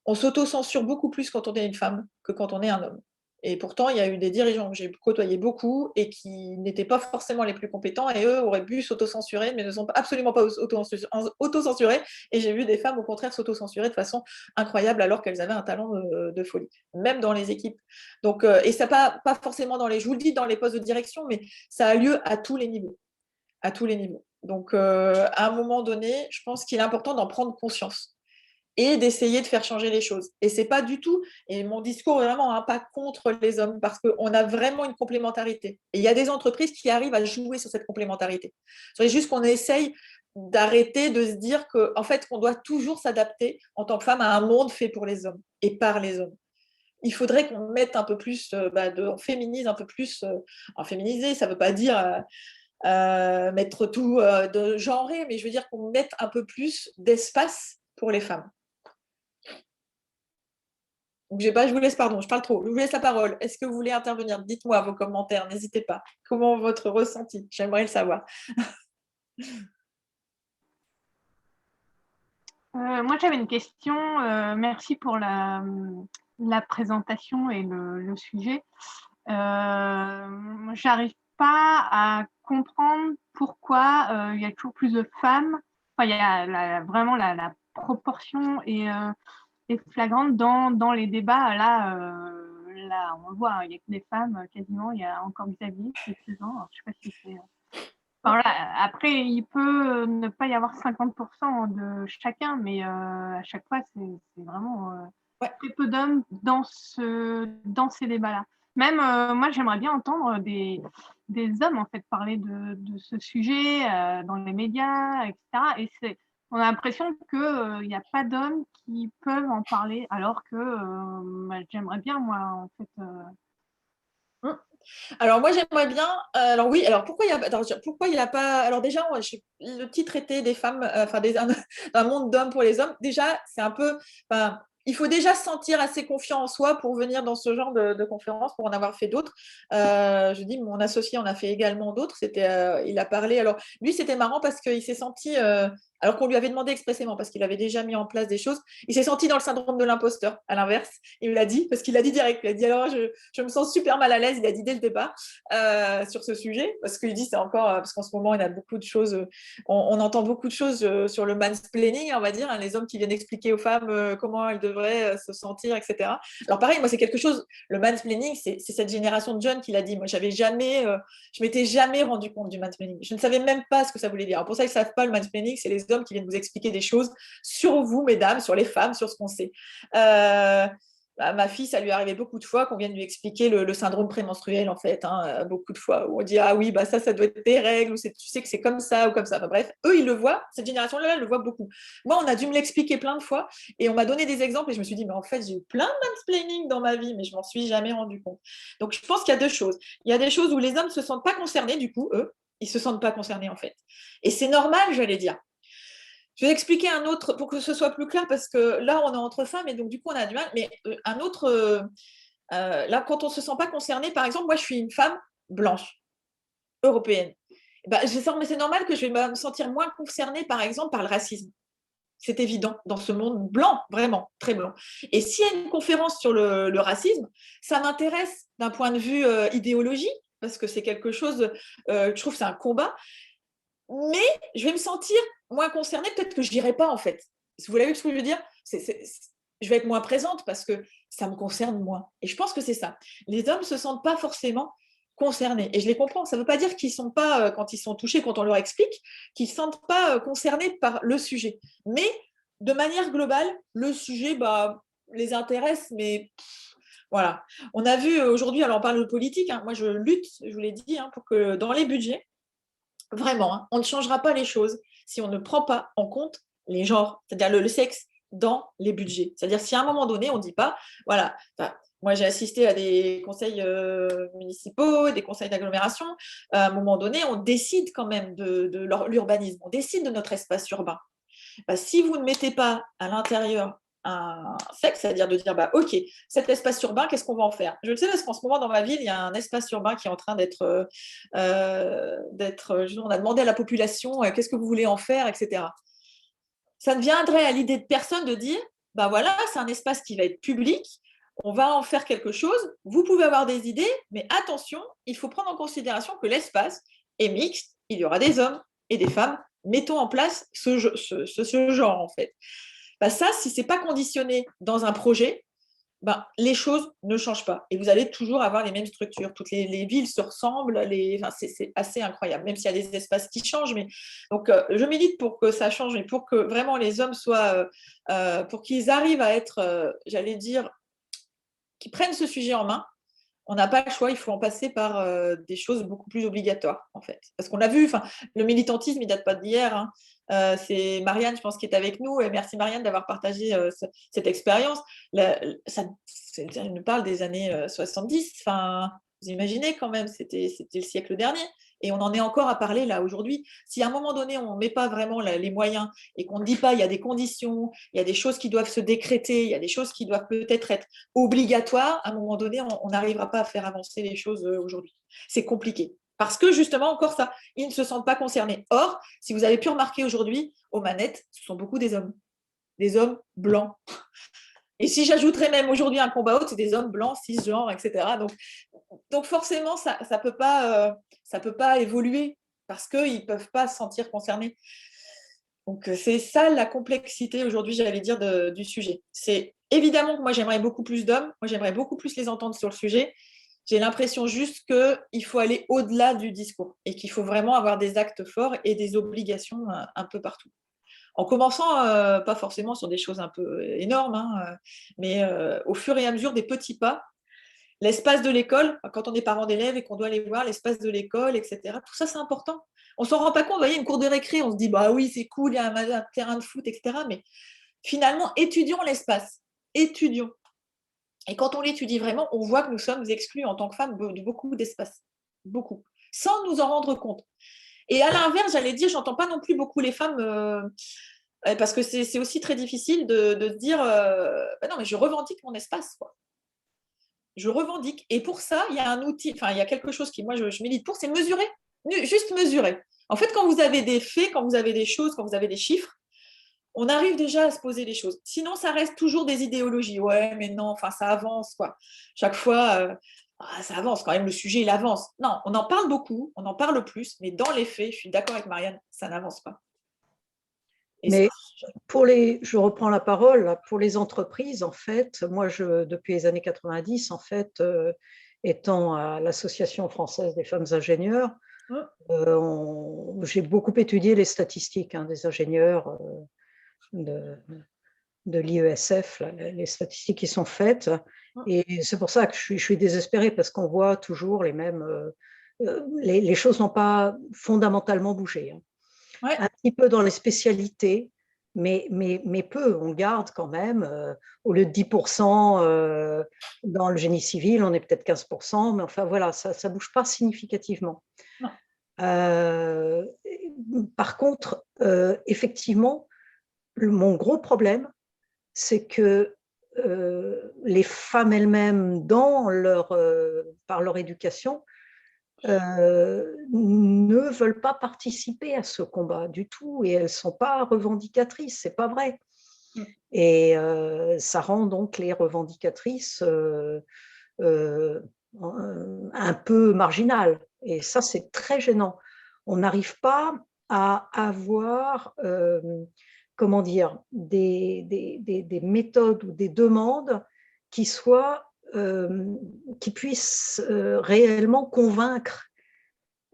On s'auto-censure beaucoup plus quand on est une femme que quand on est un homme. Et pourtant, il y a eu des dirigeants que j'ai côtoyés beaucoup et qui n'étaient pas forcément les plus compétents et eux auraient pu s'auto-censurer, mais ne sont absolument pas auto-censurés. Et j'ai vu des femmes, au contraire, s'auto-censurer de façon incroyable alors qu'elles avaient un talent de folie, même dans les équipes. Donc, et ça pas forcément dans les, je vous le dis, dans les postes de direction, mais ça a lieu à tous les niveaux. À tous les niveaux. Donc, à un moment donné, je pense qu'il est important d'en prendre conscience et d'essayer de faire changer les choses. Et c'est pas du tout, et mon discours est vraiment pas contre les hommes, parce qu'on a vraiment une complémentarité. Et il y a des entreprises qui arrivent à jouer sur cette complémentarité. C'est juste qu'on essaye d'arrêter de se dire qu'en fait, on doit toujours s'adapter en tant que femme à un monde fait pour les hommes et par les hommes. Il faudrait qu'on mette un peu plus, on féminise un peu plus. Féminiser, ça ne veut pas dire mettre tout de genré, mais je veux dire qu'on mette un peu plus d'espace pour les femmes. Donc, je vous laisse, pardon, je parle trop. Je vous laisse la parole. Est-ce que vous voulez intervenir? Dites-moi vos commentaires, n'hésitez pas. Comment votre ressenti? J'aimerais le savoir. Moi, j'avais une question. Merci pour la présentation et le sujet. J'arrive pas à comprendre pourquoi il y a toujours plus de femmes. Enfin, il y a vraiment la proportion est flagrante dans les débats. Là, on le voit, il n'y a que des femmes quasiment. Il y a encore Xavier qui est présent. Alors, je ne sais pas si c'est... Enfin, voilà. Après, il peut ne pas y avoir 50% de chacun, mais à chaque fois, c'est vraiment très peu d'hommes dans ces débats-là. Même moi, j'aimerais bien entendre des hommes en fait parler de ce sujet dans les médias, etc. Et on a l'impression qu'il n'y a pas d'hommes qui peuvent en parler, alors que j'aimerais bien, moi, en fait. Alors moi j'aimerais bien. Alors oui. Alors pourquoi il y a pas. Alors déjà le titre était des femmes, un monde d'hommes pour les hommes. Déjà c'est un peu. Il faut déjà se sentir assez confiant en soi pour venir dans ce genre de conférence, pour en avoir fait d'autres. Je dis, mon associé en a fait également d'autres. Il a parlé. Alors lui c'était marrant parce qu'il s'est senti alors qu'on lui avait demandé expressément parce qu'il avait déjà mis en place des choses. Il s'est senti dans le syndrome de l'imposteur, à l'inverse. Il me l'a dit, parce qu'il a dit direct. Il a dit alors, je me sens super mal à l'aise. Il a dit dès le départ sur ce sujet, parce qu'il dit c'est encore, parce qu'en ce moment, il y a beaucoup de choses, on entend beaucoup de choses sur le mansplaining, on va dire, hein, les hommes qui viennent expliquer aux femmes comment elles devraient se sentir, etc. Alors pareil, moi, c'est quelque chose, le mansplaining, c'est cette génération de jeunes qui l'a dit. Moi, je m'étais jamais rendu compte du mansplaining. Je ne savais même pas ce que ça voulait dire. Alors, pour ça, ils ne savent pas le mansplaining, c'est les hommes qui viennent vous expliquer des choses sur vous, mesdames, sur les femmes, sur ce qu'on sait. Ma fille, ça lui est arrivé beaucoup de fois qu'on vienne lui expliquer le syndrome prémenstruel, en fait, hein, beaucoup de fois, où on dit, ah oui, bah ça doit être tes règles, ou tu sais que c'est comme ça, ou comme ça. Enfin, bref, eux, ils le voient, cette génération-là, elle le voit beaucoup. Moi, on a dû me l'expliquer plein de fois, et on m'a donné des exemples, et je me suis dit, mais en fait, j'ai eu plein de mansplaining dans ma vie, mais je m'en suis jamais rendu compte. Donc, je pense qu'il y a deux choses. Il y a des choses où les hommes ne se sentent pas concernés, du coup, eux, ils ne se sentent pas concernés, en fait. Et c'est normal, j'allais dire. Je vais expliquer un autre pour que ce soit plus clair parce que là, on est entre femmes et donc du coup, on a du mal. Mais un autre, là, quand on ne se sent pas concerné, par exemple, moi, je suis une femme blanche, européenne. Ben, mais c'est normal que je vais me sentir moins concernée, par exemple, par le racisme. C'est évident dans ce monde blanc, vraiment, très blanc. Et s'il y a une conférence sur le racisme, ça m'intéresse d'un point de vue idéologie, parce que c'est quelque chose, je trouve que c'est un combat. Mais je vais me sentir moins concernée, peut-être que je n'irai pas en fait. Vous voyez ce que je veux dire, je vais être moins présente parce que ça me concerne moins. Et je pense que c'est ça. Les hommes ne se sentent pas forcément concernés. Et je les comprends. Ça ne veut pas dire qu'ils ne sont pas, quand ils sont touchés, quand on leur explique, qu'ils ne se sentent pas concernés par le sujet. Mais de manière globale, le sujet les intéresse, mais voilà. On a vu aujourd'hui, alors on parle de politique, hein, moi je lutte, je vous l'ai dit, hein, pour que dans les budgets, vraiment, hein, on ne changera pas les choses si on ne prend pas en compte les genres, c'est-à-dire le sexe dans les budgets. C'est-à-dire si à un moment donné, on ne dit pas, voilà, moi j'ai assisté à des conseils municipaux, des conseils d'agglomération, à un moment donné, on décide quand même de l'urbanisme, on décide de notre espace urbain. Si vous ne mettez pas à l'intérieur un sexe, c'est-à-dire de dire, ok, cet espace urbain, qu'est-ce qu'on va en faire? Je le sais parce qu'en ce moment, dans ma ville, il y a un espace urbain qui est en train d'être, on a demandé à la population, qu'est-ce que vous voulez en faire, etc. Ça ne viendrait à l'idée de personne de dire, voilà, c'est un espace qui va être public, on va en faire quelque chose, vous pouvez avoir des idées, mais attention, il faut prendre en considération que l'espace est mixte, il y aura des hommes et des femmes, mettons en place ce genre, en fait. Ça, si ce n'est pas conditionné dans un projet, les choses ne changent pas. Et vous allez toujours avoir les mêmes structures. Toutes les villes se ressemblent. C'est assez incroyable, même s'il y a des espaces qui changent. Mais... Donc, je milite pour que ça change, mais pour que vraiment les hommes soient... pour qu'ils arrivent à être, j'allais dire, qu'ils prennent ce sujet en main. On n'a pas le choix, il faut en passer par des choses beaucoup plus obligatoires, en fait. Parce qu'on l'a vu, le militantisme, il ne date pas d'hier. Hein. C'est Marianne, je pense, qui est avec nous. Et merci, Marianne, d'avoir partagé cette expérience. Elle nous parle des années 70. Vous imaginez quand même, c'était le siècle dernier. Et on en est encore à parler là aujourd'hui. Si à un moment donné, on ne met pas vraiment les moyens et qu'on ne dit pas il y a des conditions, il y a des choses qui doivent se décréter, il y a des choses qui doivent peut-être être obligatoires, à un moment donné, on n'arrivera pas à faire avancer les choses aujourd'hui. C'est compliqué. Parce que justement, encore ça, ils ne se sentent pas concernés. Or, si vous avez pu remarquer aujourd'hui, aux manettes, ce sont beaucoup des hommes blancs. Et si j'ajouterais même aujourd'hui un combat haut, c'est des hommes blancs, cisgenres, etc. Donc forcément, ça ne peut pas évoluer parce qu'ils ne peuvent pas se sentir concernés. Donc c'est ça la complexité aujourd'hui, j'allais dire, du sujet. C'est évidemment que moi, j'aimerais beaucoup plus d'hommes. Moi, j'aimerais beaucoup plus les entendre sur le sujet. J'ai l'impression juste qu'il faut aller au-delà du discours et qu'il faut vraiment avoir des actes forts et des obligations un peu partout. En commençant, pas forcément sur des choses un peu énormes, hein, mais au fur et à mesure des petits pas, l'espace de l'école, quand on est parent d'élèves et qu'on doit aller voir l'espace de l'école, etc., tout ça, c'est important. On ne s'en rend pas compte, vous voyez, une cour de récré, on se dit, oui, c'est cool, il y a un terrain de foot, etc., mais finalement, étudions l'espace, étudions. Et quand on l'étudie vraiment, on voit que nous sommes exclus en tant que femmes de beaucoup d'espace, beaucoup, sans nous en rendre compte. Et à l'inverse, j'allais dire, j'entends pas non plus beaucoup les femmes, parce que c'est aussi très difficile de se dire, non, mais je revendique mon espace, quoi. Je revendique. Et pour ça, il y a un outil, il y a quelque chose qui, moi, je milite pour, c'est mesurer, juste mesurer. En fait, quand vous avez des faits, quand vous avez des choses, quand vous avez des chiffres, on arrive déjà à se poser les choses. Sinon, ça reste toujours des idéologies. Ouais, mais non, enfin, ça avance, quoi. Chaque fois, ça avance quand même, le sujet, il avance. Non, on en parle beaucoup, on en parle plus, mais dans les faits, je suis d'accord avec Marianne, ça n'avance pas. Et Mais je reprends la parole, là, pour les entreprises, en fait, moi, depuis les années 90, en fait, étant à l'Association française des femmes ingénieures, j'ai beaucoup étudié les statistiques des ingénieurs de l'IESF, les statistiques qui sont faites. Et c'est pour ça que je suis désespérée, parce qu'on voit toujours les mêmes... les choses n'ont pas fondamentalement bougé. Ouais. Un petit peu dans les spécialités, mais peu. On garde quand même, au lieu de 10% dans le génie civil, on est peut-être 15%, mais enfin voilà, ça ne bouge pas significativement. Par contre, effectivement, mon gros problème, c'est que les femmes elles-mêmes, par leur éducation, ne veulent pas participer à ce combat du tout, et elles ne sont pas revendicatrices, c'est pas vrai. Et ça rend donc les revendicatrices un peu marginales, et ça, c'est très gênant. On n'arrive pas à avoir comment dire, des méthodes ou des demandes qui puissent réellement convaincre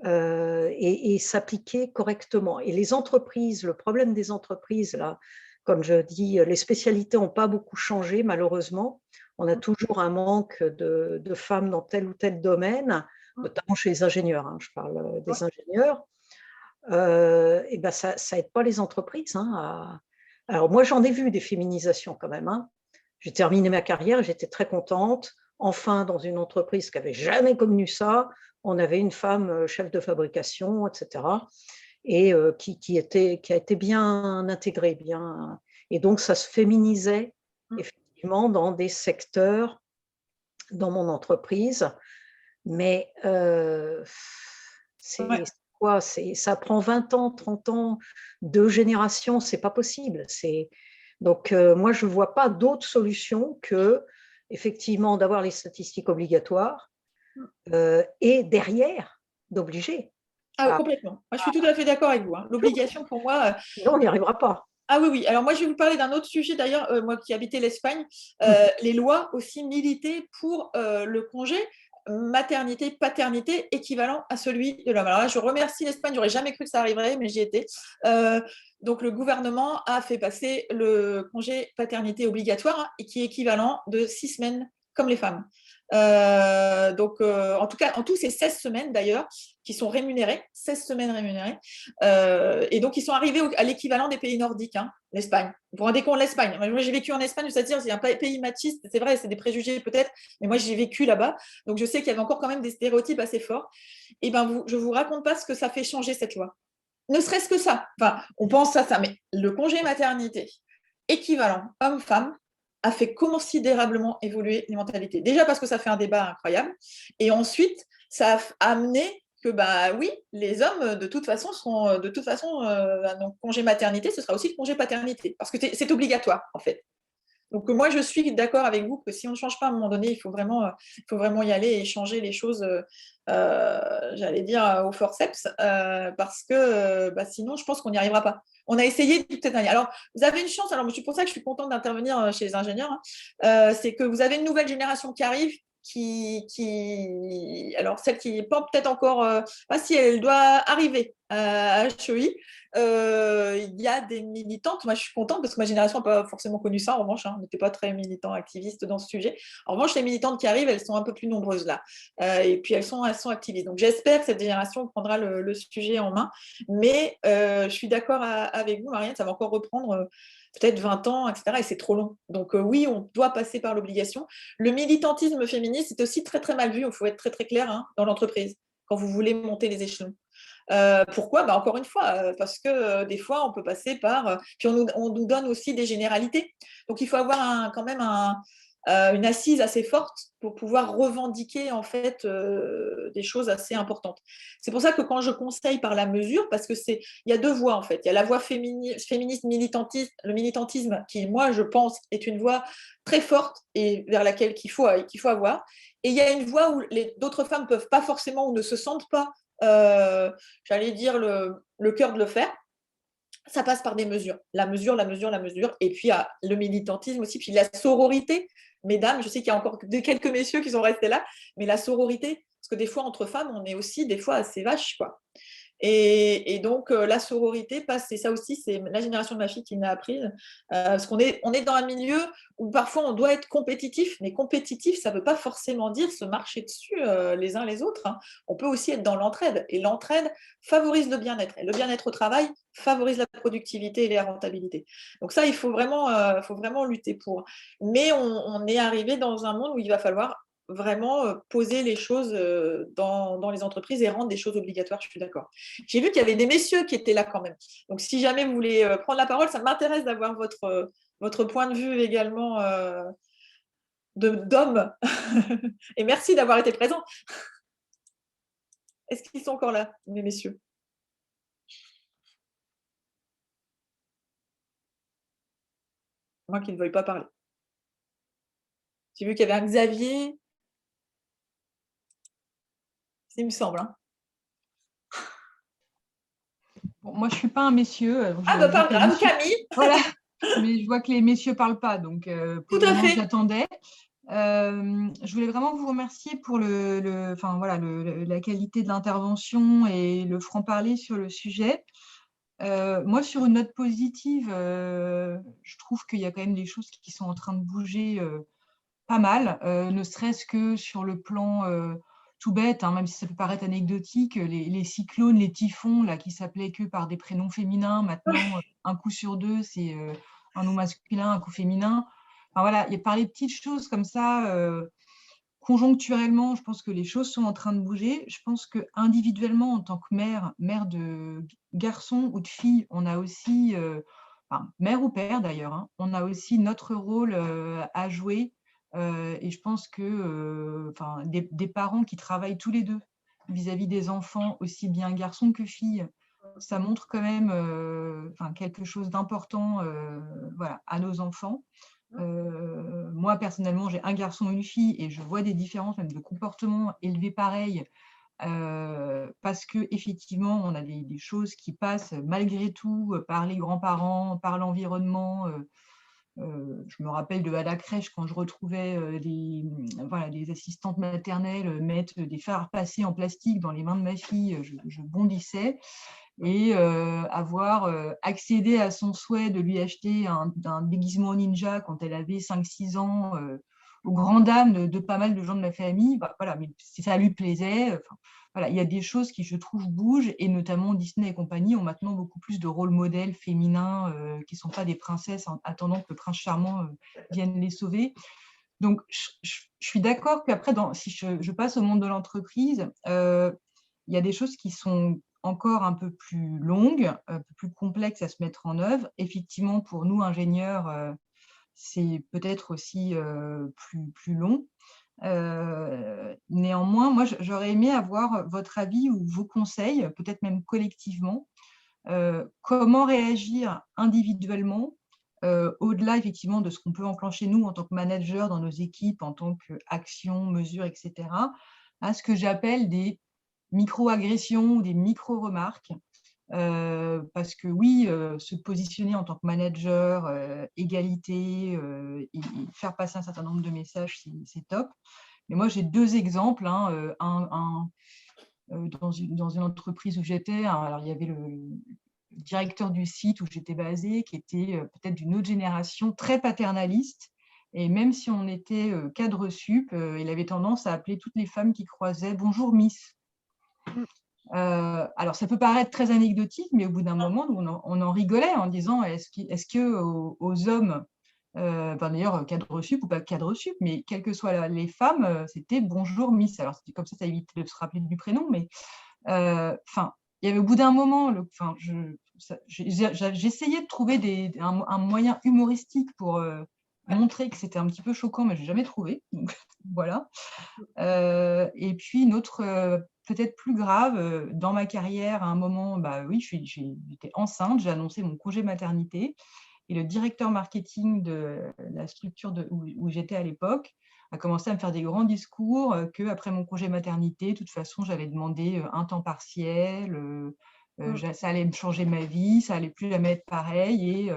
et s'appliquer correctement. Et les entreprises, le problème des entreprises, là, comme je dis, les spécialités n'ont pas beaucoup changé, malheureusement. On a toujours un manque de femmes dans tel ou tel domaine, notamment chez les ingénieurs, je parle des ingénieurs. Et ben ça n'aide pas les entreprises. Alors moi, j'en ai vu des féminisations quand même. J'ai terminé ma carrière et j'étais très contente. Enfin, dans une entreprise qui n'avait jamais connu ça, on avait une femme chef de fabrication, etc. Et qui a été bien intégrée. Et donc, ça se féminisait effectivement dans des secteurs dans mon entreprise. Mais ça prend 20 ans, 30 ans, 2 générations, c'est pas possible. Donc, moi, je ne vois pas d'autre solution que, effectivement, d'avoir les statistiques obligatoires et derrière, d'obliger. Complètement. Moi, je suis tout à fait d'accord avec vous. L'obligation, pour moi... Non, on n'y arrivera pas. Ah oui, oui. Alors moi, je vais vous parler d'un autre sujet d'ailleurs, moi qui habitais l'Espagne, les lois aussi militaient pour le congé maternité, paternité équivalent à celui de l'homme. Alors là, je remercie l'Espagne, j'aurais jamais cru que ça arriverait, mais j'y étais. Donc le gouvernement a fait passer le congé paternité obligatoire et qui est équivalent de 6 semaines comme les femmes. En tout cas, en tout, c'est 16 semaines d'ailleurs qui sont rémunérées, 16 semaines rémunérées. Et donc, ils sont arrivés à l'équivalent des pays nordiques, l'Espagne. Vous vous rendez compte, l'Espagne. Moi, j'ai vécu en Espagne, c'est-à-dire c'est un pays machiste, c'est vrai, c'est des préjugés peut-être, mais moi, j'ai vécu là-bas. Donc, je sais qu'il y avait encore quand même des stéréotypes assez forts. Et ben, je ne vous raconte pas ce que ça fait changer cette loi. Ne serait-ce que ça. Enfin, on pense à ça, mais le congé maternité équivalent homme-femme a fait considérablement évoluer les mentalités. Déjà parce que ça fait un débat incroyable. Et ensuite, ça a amené que, oui, les hommes, de toute façon, seront, donc, congé maternité, ce sera aussi le congé paternité. Parce que c'est obligatoire, en fait. Donc, moi, je suis d'accord avec vous que si on ne change pas à un moment donné, il faut vraiment y aller et changer les choses, j'allais dire, au forceps, parce que sinon, je pense qu'on n'y arrivera pas. On a essayé de toute cette année. Alors, vous avez une chance, alors c'est pour ça que je suis contente d'intervenir chez les ingénieurs, c'est que vous avez une nouvelle génération qui arrive, alors celle qui n'est pas peut-être encore, si elle doit arriver à HEI, il y a des militantes. Moi, je suis contente parce que ma génération n'a pas forcément connu ça. En revanche, on n'était pas très militants, activistes dans ce sujet. En revanche, les militantes qui arrivent, elles sont un peu plus nombreuses là. Et puis, elles sont activistes. Donc, j'espère que cette génération prendra le sujet en main. Mais je suis d'accord avec vous, Marianne, ça va encore reprendre peut-être 20 ans, etc. Et c'est trop long. Donc, oui, on doit passer par l'obligation. Le militantisme féministe, c'est aussi très, très mal vu. Il faut être très, très clair dans l'entreprise quand vous voulez monter les échelons. Pourquoi ? Encore une fois, parce que des fois, on peut passer par... puis on nous donne aussi des généralités. Donc, il faut avoir quand même une assise assez forte pour pouvoir revendiquer en fait des choses assez importantes. C'est pour ça que quand je conseille par la mesure, parce que il y a deux voies en fait. Il y a la voie féministe militantiste, le militantisme qui, moi, je pense, est une voie très forte et vers laquelle qu'il faut avoir. Et il y a une voie où d'autres femmes peuvent pas forcément ou ne se sentent pas, j'allais dire, le cœur de le faire. Ça passe par des mesures. La mesure. Et puis, il y a le militantisme aussi, puis la sororité. Mesdames, je sais qu'il y a encore quelques messieurs qui sont restés là, mais la sororité, parce que des fois, entre femmes, on est aussi des fois assez vaches, quoi. Et donc, la sororité passe, et ça aussi, c'est la génération de ma fille qui m'a appris, parce qu'on est dans un milieu où parfois on doit être compétitif, mais compétitif, ça ne veut pas forcément dire se marcher dessus les uns les autres, hein. On peut aussi être dans l'entraide, et l'entraide favorise le bien-être. Et le bien-être au travail favorise la productivité et la rentabilité. Donc ça, il faut vraiment lutter pour. Mais on est arrivé dans un monde où il va falloir vraiment poser les choses dans les entreprises et rendre des choses obligatoires, je suis d'accord. J'ai vu qu'il y avait des messieurs qui étaient là quand même. Donc, si jamais vous voulez prendre la parole, ça m'intéresse d'avoir votre point de vue également d'homme. Et merci d'avoir été présent. Est-ce qu'ils sont encore là, mes messieurs? Moi qui ne veuille pas parler. J'ai vu qu'il y avait un Xavier. Il me semble. Hein. Bon, moi, je ne suis pas un messieur. Ah, bah, pas grave, Camille. Voilà. Mais je vois que les messieurs ne parlent pas, donc tout à fait. J'attendais. Je voulais vraiment vous remercier pour la qualité de l'intervention et le franc-parler sur le sujet. Moi, sur une note positive, je trouve qu'il y a quand même des choses qui sont en train de bouger pas mal, ne serait-ce que sur le plan tout bête, hein, même si ça peut paraître anecdotique, les cyclones, les typhons, là, qui s'appelaient que par des prénoms féminins, maintenant, un coup sur deux, c'est un nom masculin, un coup féminin. Enfin, voilà, il y a par les petites choses comme ça, conjoncturellement, je pense que les choses sont en train de bouger. Je pense qu'individuellement, en tant que mère de garçon ou de fille, on a aussi, mère ou père d'ailleurs, hein, on a aussi notre rôle à jouer. Et je pense que des parents qui travaillent tous les deux vis-à-vis des enfants, aussi bien garçons que filles, ça montre quand même quelque chose d'important à nos enfants. Moi, personnellement, j'ai un garçon et une fille et je vois des différences même de comportement élevés pareil parce qu'effectivement, on a des choses qui passent malgré tout par les grands-parents, par l'environnement. Je me rappelle à la crèche, quand je retrouvais des assistantes maternelles mettre des fers à repasser en plastique dans les mains de ma fille, je bondissais. Et avoir accédé à son souhait de lui acheter un déguisement ninja quand elle avait 5-6 ans, aux grandes dames de pas mal de gens de ma famille, mais si ça lui plaisait, il y a des choses qui, je trouve, bougent, et notamment Disney et compagnie ont maintenant beaucoup plus de rôles modèles féminins qui ne sont pas des princesses en attendant que le prince charmant vienne les sauver. Donc, je suis d'accord qu'après, si je passe au monde de l'entreprise, il y a des choses qui sont encore un peu plus longues, un peu plus complexes à se mettre en œuvre. Effectivement, pour nous, ingénieurs, c'est peut-être aussi plus long. Néanmoins, moi, j'aurais aimé avoir votre avis ou vos conseils, peut-être même collectivement. Comment réagir individuellement, au-delà effectivement de ce qu'on peut enclencher nous en tant que manager dans nos équipes, en tant qu'action, mesure, etc., à ce que j'appelle des micro-agressions ou des micro-remarques. Parce que oui, se positionner en tant que manager, égalité, et faire passer un certain nombre de messages, c'est top. Mais moi, j'ai 2 exemples. Hein, dans une entreprise où j'étais, alors il y avait le directeur du site où j'étais basée, qui était peut-être d'une autre génération, très paternaliste. Et même si on était cadre sup, il avait tendance à appeler toutes les femmes qui croisaient « Bonjour Miss ». Alors, ça peut paraître très anecdotique, mais au bout d'un moment, on en rigolait en disant est-ce que aux hommes, d'ailleurs, cadre sup ou pas cadre sup, mais quelles que soient les femmes, c'était bonjour Miss. Alors, c'était comme ça évitait de se rappeler du prénom, mais il y avait au bout d'un moment, j'essayais de trouver un moyen humoristique pour montré que c'était un petit peu choquant, mais je n'ai jamais trouvé. Donc, voilà. Et puis, une autre, peut-être plus grave, dans ma carrière, à un moment, oui, j'étais enceinte, j'ai annoncé mon congé maternité. Et le directeur marketing de la structure où j'étais à l'époque a commencé à me faire des grands discours qu'après mon congé maternité, de toute façon, j'allais demander un temps partiel, ça allait me changer ma vie, ça allait plus jamais être pareil.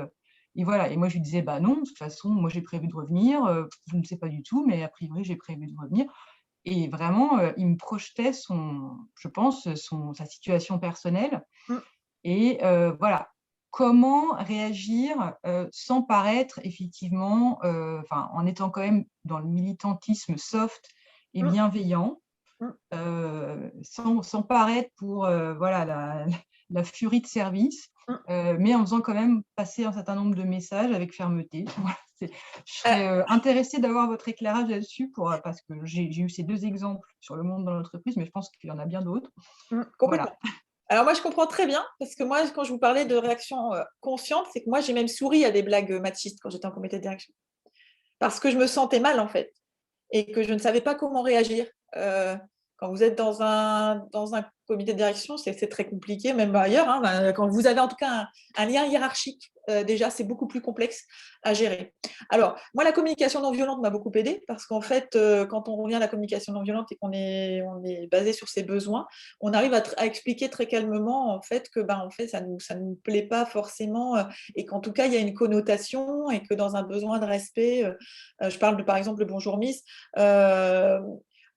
Et voilà. Et moi, je lui disais, non, de toute façon, moi, j'ai prévu de revenir. Je ne sais pas du tout, mais a priori, j'ai prévu de revenir. Et vraiment, il me projetait je pense, sa situation personnelle. Et voilà, comment réagir sans paraître effectivement, en étant quand même dans le militantisme soft et bienveillant, sans paraître pour voilà, la furie de service, mais en faisant quand même passer un certain nombre de messages avec fermeté. Voilà, je serais intéressée d'avoir votre éclairage là-dessus, parce que j'ai eu ces 2 exemples sur le monde dans l'entreprise, mais je pense qu'il y en a bien d'autres. Complètement. Voilà. Alors moi, je comprends très bien, parce que moi, quand je vous parlais de réaction consciente, c'est que moi, j'ai même souri à des blagues machistes quand j'étais en comité de direction. Parce que je me sentais mal, en fait, et que je ne savais pas comment réagir. Quand vous êtes dans un comité de direction, c'est très compliqué, même ailleurs. Hein, quand vous avez en tout cas un lien hiérarchique, déjà, c'est beaucoup plus complexe à gérer. Alors, moi, la communication non violente m'a beaucoup aidée, parce qu'en fait, quand on revient à la communication non violente et qu'on est basé sur ses besoins, on arrive à expliquer très calmement en fait, que en fait, ça ne nous plaît pas forcément, et qu'en tout cas, il y a une connotation, et que dans un besoin de respect, je parle par exemple de Bonjour Miss,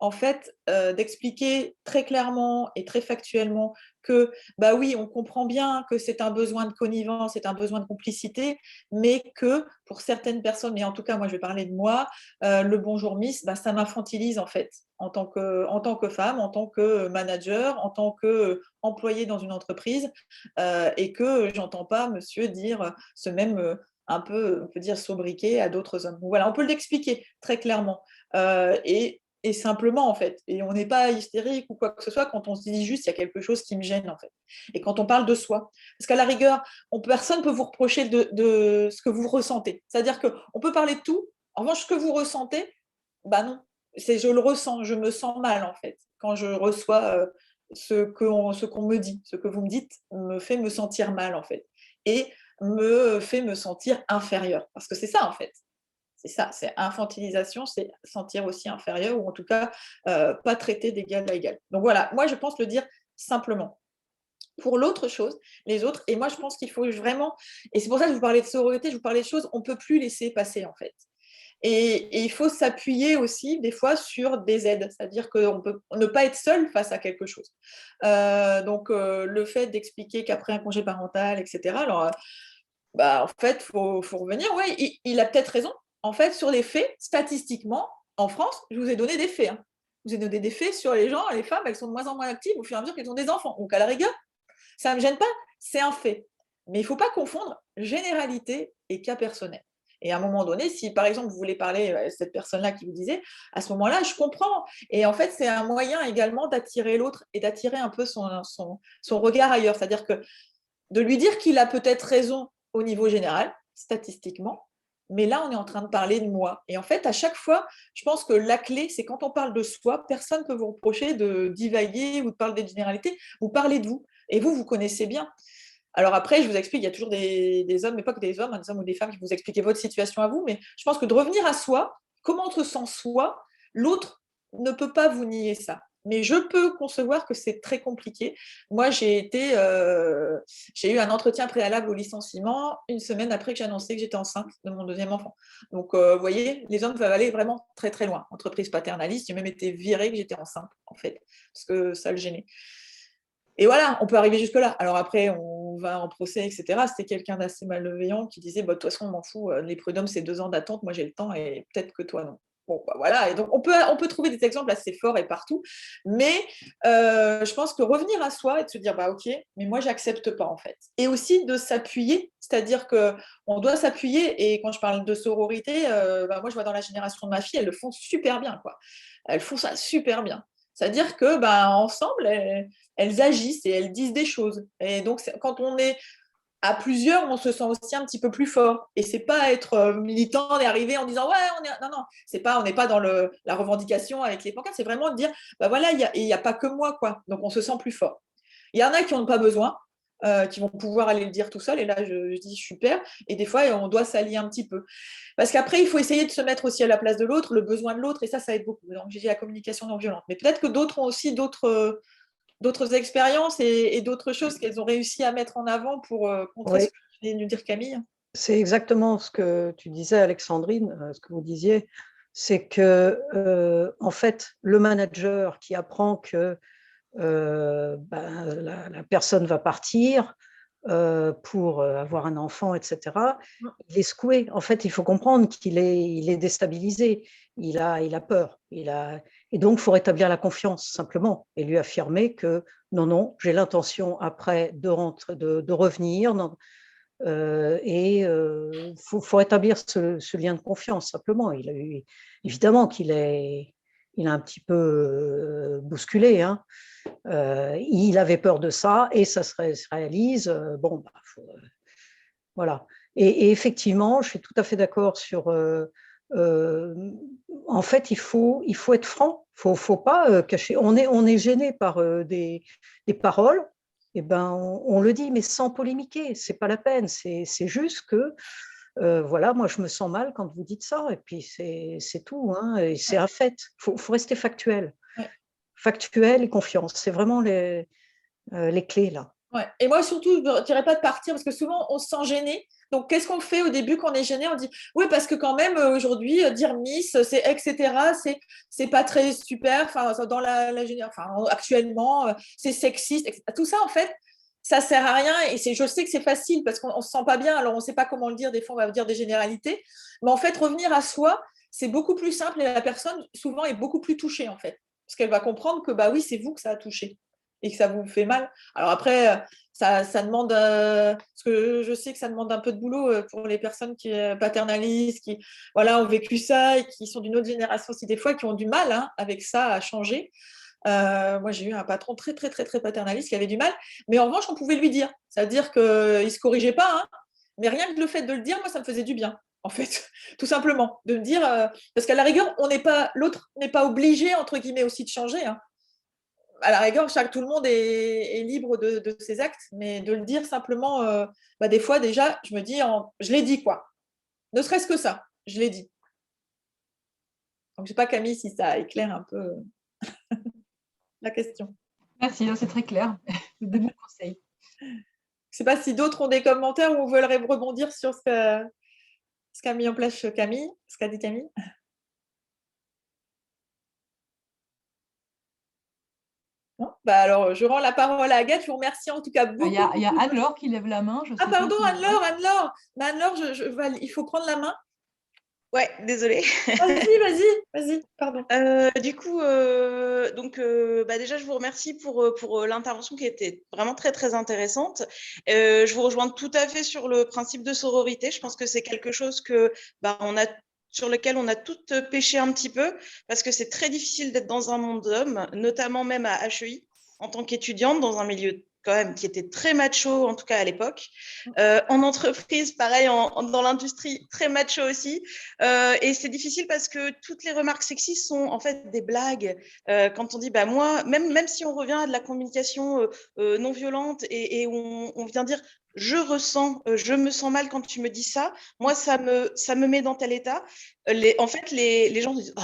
en fait, d'expliquer très clairement et très factuellement que, oui, on comprend bien que c'est un besoin de connivence, c'est un besoin de complicité, mais que pour certaines personnes, mais en tout cas, moi, je vais parler de moi, le Bonjour Miss, ça m'infantilise en fait, en tant que femme, en tant que manager, en tant qu'employée dans une entreprise, et que j'entends pas monsieur dire ce même un peu, on peut dire, sobriquet à d'autres hommes. Donc, voilà, on peut l'expliquer très clairement. Et simplement, en fait. Et on n'est pas hystérique ou quoi que ce soit quand on se dit juste il y a quelque chose qui me gêne, en fait. Et quand on parle de soi. Parce qu'à la rigueur, personne ne peut vous reprocher de ce que vous ressentez. C'est-à-dire qu'on peut parler de tout. En revanche, ce que vous ressentez, non. Je le ressens, je me sens mal, en fait. Quand je reçois ce qu'on me dit, ce que vous me dites me fait me sentir mal, en fait. Et me fait me sentir inférieure. Parce que c'est ça, en fait. C'est ça, c'est infantilisation, c'est sentir aussi inférieur, ou en tout cas pas traiter d'égal à égal. Donc voilà, moi je pense le dire simplement. Pour l'autre chose, les autres, et moi je pense qu'il faut vraiment, et c'est pour ça que je vous parlais de sororité, je vous parlais de choses, on ne peut plus laisser passer en fait. Et il faut s'appuyer aussi des fois sur des aides, c'est-à-dire qu'on peut ne pas être seul face à quelque chose. Donc le fait d'expliquer qu'après un congé parental, etc., alors en fait, il faut revenir. Ouais, il a peut-être raison. En fait, sur les faits, statistiquement, en France, je vous ai donné des faits. Je vous ai donné des faits sur les gens, les femmes, elles sont de moins en moins actives au fur et à mesure qu'elles ont des enfants. Donc, à la rigueur, ça ne me gêne pas, c'est un fait. Mais il ne faut pas confondre généralité et cas personnel. Et à un moment donné, si par exemple vous voulez parler à cette personne-là qui vous disait, à ce moment-là, je comprends. Et en fait, c'est un moyen également d'attirer l'autre et d'attirer un peu son regard ailleurs. C'est-à-dire que de lui dire qu'il a peut-être raison au niveau général, statistiquement, mais là, on est en train de parler de moi. Et en fait, à chaque fois, je pense que la clé, c'est quand on parle de soi, personne ne peut vous reprocher de divaguer ou de parler des généralités, vous parlez de vous. Et vous connaissez bien. Alors après, je vous explique, il y a toujours des hommes, mais pas que des hommes ou des femmes qui vous expliquent votre situation à vous, mais je pense que de revenir à soi, comment on se sent soi, l'autre ne peut pas vous nier ça. Mais je peux concevoir que c'est très compliqué. Moi, j'ai eu un entretien préalable au licenciement une semaine après que j'ai annoncé que j'étais enceinte de mon deuxième enfant. Donc, vous voyez, les hommes peuvent aller vraiment très, très loin. Entreprise paternaliste, j'ai même été virée que j'étais enceinte, en fait, parce que ça le gênait. Et voilà, on peut arriver jusque-là. Alors après, on va en procès, etc. C'était quelqu'un d'assez malveillant qui disait, de toute façon, on m'en fout, les prud'hommes, c'est 2 ans d'attente, moi j'ai le temps et peut-être que toi, non. Bon, voilà. Et donc, on peut trouver des exemples assez forts et partout. Mais je pense que revenir à soi et de se dire, ok, mais moi, j'accepte pas, en fait. Et aussi de s'appuyer, c'est-à-dire qu'on doit s'appuyer. Et quand je parle de sororité, moi, je vois dans la génération de ma fille, elles le font super bien, quoi. Elles font ça super bien. C'est-à-dire que, ensemble, elles agissent et elles disent des choses. Et donc, quand on est à plusieurs, on se sent aussi un petit peu plus fort. Et c'est pas être militant et arriver en disant ouais, non, non, c'est pas, on n'est pas dans la revendication avec les pancartes, c'est vraiment de dire bah voilà, il y a pas que moi, quoi. Donc on se sent plus fort. Il y en a qui n'ont pas besoin, qui vont pouvoir aller le dire tout seul. Et là, je dis super. Et des fois, on doit s'allier un petit peu. Parce qu'après, il faut essayer de se mettre aussi à la place de l'autre, le besoin de l'autre. Et ça aide beaucoup. Donc, j'ai dit la communication non violente. Mais peut-être que d'autres ont aussi d'autres expériences et d'autres choses qu'elles ont réussi à mettre en avant pour contrer Oui, ce que tu viens de nous dire, Camille. c'est exactement ce que tu disais, Alexandrine, ce que vous disiez. C'est que, en fait, le manager qui apprend que la personne va partir pour avoir un enfant, etc., il est secoué. En fait, il faut comprendre il est déstabilisé, il a peur. Et donc, il faut rétablir la confiance, simplement, et lui affirmer que non, non, j'ai l'intention après de revenir. Et il faut rétablir ce lien de confiance, simplement. Évidemment il a un petit peu bousculé, hein. Il avait peur de ça et ça se réalise. Bon, voilà. Et effectivement, je suis tout à fait d'accord sur. En fait, il faut être franc. Faut pas cacher. On est gêné par des paroles. Eh ben, on le dit, mais sans polémiquer. C'est pas la peine. C'est juste que voilà, moi je me sens mal quand vous dites ça. Et puis c'est tout, hein, et c'est un fait. Faut rester factuel. Ouais. Factuel et confiance. C'est vraiment les clés là. Ouais. Et moi, surtout, je ne dirais pas de partir parce que souvent, on se sent gêné. Donc, qu'est-ce qu'on fait au début quand on est gêné? On dit oui, parce que quand même, aujourd'hui, dire Miss, c'est etc., c'est pas très super. Enfin, dans actuellement, c'est sexiste, etc. Tout ça, en fait, ça sert à rien. Et je sais que c'est facile parce qu'on ne se sent pas bien. Alors, on ne sait pas comment le dire. Des fois, on va dire des généralités. Mais en fait, revenir à soi, c'est beaucoup plus simple et la personne, souvent, est beaucoup plus touchée, en fait. Parce qu'elle va comprendre que, bah oui, c'est vous que ça a touché et que ça vous fait mal. Alors après, ça demande, parce que je sais que ça demande un peu de boulot pour les personnes qui paternalistes, qui voilà, ont vécu ça et qui sont d'une autre génération aussi des fois, qui ont du mal avec ça à changer. Moi, j'ai eu un patron très, très, très, très paternaliste qui avait du mal, mais en revanche, on pouvait lui dire. C'est-à-dire qu'il ne se corrigeait pas, mais rien que le fait de le dire, moi, ça me faisait du bien. En fait, tout simplement, de me dire, parce qu'à la rigueur, l'autre n'est pas obligé, entre guillemets, aussi de changer. À la rigueur, tout le monde est libre de ses actes, mais de le dire simplement, des fois déjà, je me dis, je l'ai dit quoi. Ne serait-ce que ça, je l'ai dit. Donc, je ne sais pas, Camille, si ça éclaire un peu la question. Merci, c'est très clair. De bons conseils. Je ne sais pas si d'autres ont des commentaires ou veulent rebondir sur ce qu'a mis en place Camille, ce qu'a dit Camille. Non, alors, je rends la parole à Agathe. Je vous remercie en tout cas beaucoup. Il y a Anne-Laure qui lève la main. Pardon, Anne-Laure. Anne-Laure, il faut prendre la main. Ouais, désolée. Vas-y, pardon. Du coup, déjà, je vous remercie pour l'intervention qui était vraiment très, très intéressante. Je vous rejoins tout à fait sur le principe de sororité. Je pense que c'est quelque chose sur lequel on a toutes péché un petit peu, parce que c'est très difficile d'être dans un monde d'hommes, notamment même à HEI, en tant qu'étudiante, dans un milieu quand même qui était très macho, en tout cas à l'époque. En entreprise, pareil, dans l'industrie, très macho aussi. Et c'est difficile parce que toutes les remarques sexistes sont en fait des blagues. Quand on dit, moi, même si on revient à de la communication non violente et on vient dire, je ressens, je me sens mal quand tu me dis ça, moi, ça me met dans tel état. En fait, les gens disent,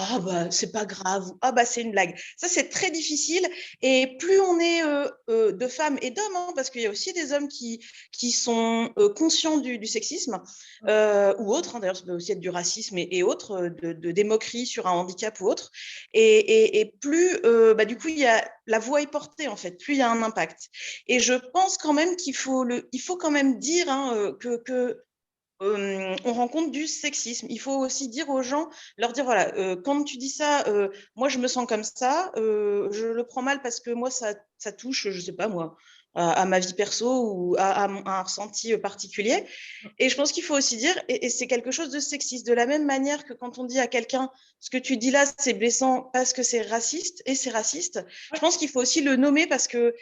c'est pas grave, c'est une blague. Ça, c'est très difficile. Et plus on est de femmes et d'hommes, parce qu'il y a aussi des hommes qui sont conscients du sexisme ou autre, d'ailleurs, ça peut aussi être du racisme et autres, des moqueries sur un handicap ou autre. Et plus, du coup, la voix est portée, en fait, plus il y a un impact. Et je pense quand même qu'il faut quand même dire que on rencontre du sexisme. Il faut aussi dire aux gens, leur dire, voilà, quand tu dis ça, moi, je me sens comme ça, je le prends mal parce que moi, ça touche, je sais pas, moi, à ma vie perso ou à un ressenti particulier. Et je pense qu'il faut aussi dire, et c'est quelque chose de sexiste, de la même manière que quand on dit à quelqu'un, ce que tu dis là, c'est blessant parce que c'est raciste, et c'est raciste. Je pense qu'il faut aussi le nommer parce que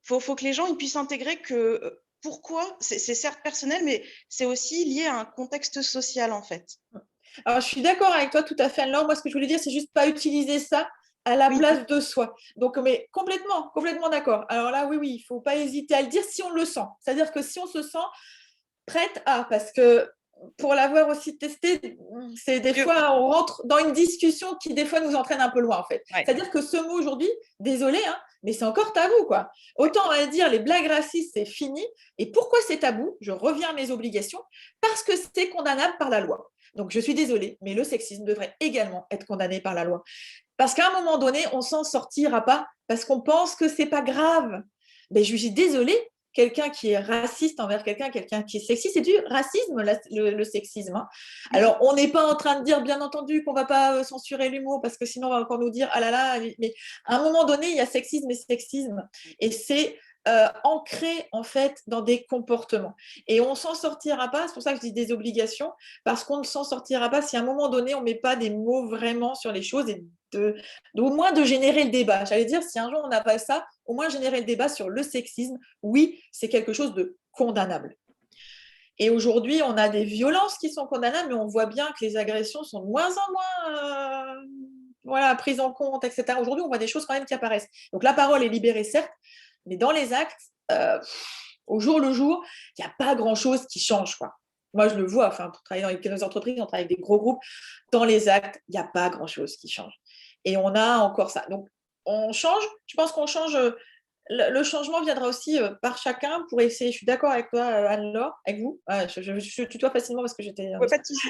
faut que les gens ils puissent intégrer que pourquoi, c'est certes personnel, mais c'est aussi lié à un contexte social, en fait. Alors, je suis d'accord avec toi tout à fait, Anne-Laure. Moi, ce que je voulais dire, c'est juste pas utiliser ça à la Oui. place de soi. Donc, mais complètement d'accord. Alors là, oui, il ne faut pas hésiter à le dire si on le sent. C'est-à-dire que si on se sent prête à, parce que pour l'avoir aussi testé, c'est des fois, on rentre dans une discussion qui, des fois, nous entraîne un peu loin, en fait. Ouais. C'est-à-dire que ce mot aujourd'hui, désolé, hein, mais c'est encore tabou, quoi. Autant on va dire les blagues racistes, c'est fini. Et pourquoi c'est tabou? Je reviens à mes obligations, parce que c'est condamnable par la loi. Donc, je suis désolée, mais le sexisme devrait également être condamné par la loi. Parce qu'à un moment donné, on s'en sortira pas parce qu'on pense que c'est pas grave. Mais je suis désolée, quelqu'un qui est raciste envers quelqu'un qui est sexiste, c'est du racisme, le sexisme. Hein. Alors, on n'est pas en train de dire, bien entendu, qu'on ne va pas censurer l'humour, parce que sinon, on va encore nous dire, ah là là, mais à un moment donné, il y a sexisme et sexisme. Et c'est ancré, en fait, dans des comportements. Et on ne s'en sortira pas, c'est pour ça que je dis des obligations, parce qu'on ne s'en sortira pas si à un moment donné, on ne met pas des mots vraiment sur les choses et au moins de générer le débat. J'allais dire, si un jour on n'a pas ça, au moins générer le débat sur le sexisme, oui, c'est quelque chose de condamnable. Et aujourd'hui, on a des violences qui sont condamnables, mais on voit bien que les agressions sont de moins en moins prises en compte, etc. Aujourd'hui, on voit des choses quand même qui apparaissent. Donc la parole est libérée, certes, mais dans les actes, au jour le jour, il n'y a pas grand-chose qui change, quoi. Moi, je le vois, enfin, pour travailler dans les entreprises, on travaille avec des gros groupes. Dans les actes, il n'y a pas grand-chose qui change. Et on a encore ça. Donc, on change. Je pense qu'on change. Le changement viendra aussi par chacun pour essayer. Je suis d'accord avec toi, Anne-Laure, avec vous. Je tutoie facilement parce que j'étais. Ouais, pas de souci.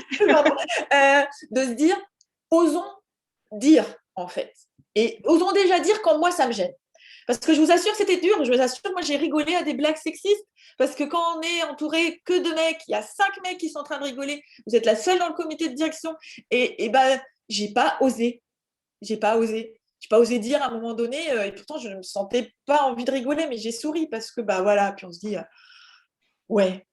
De se dire, osons dire, en fait. Et osons déjà dire quand moi, ça me gêne. Parce que je vous assure, c'était dur. Je vous assure, moi, j'ai rigolé à des blagues sexistes. Parce que quand on est entouré que de mecs, il y a 5 mecs qui sont en train de rigoler. Vous êtes la seule dans le comité de direction. Et ben, j'ai pas osé. J'ai pas osé dire à un moment donné. Et pourtant, je ne me sentais pas envie de rigoler, mais j'ai souri parce que, bah voilà. Puis on se dit, ouais.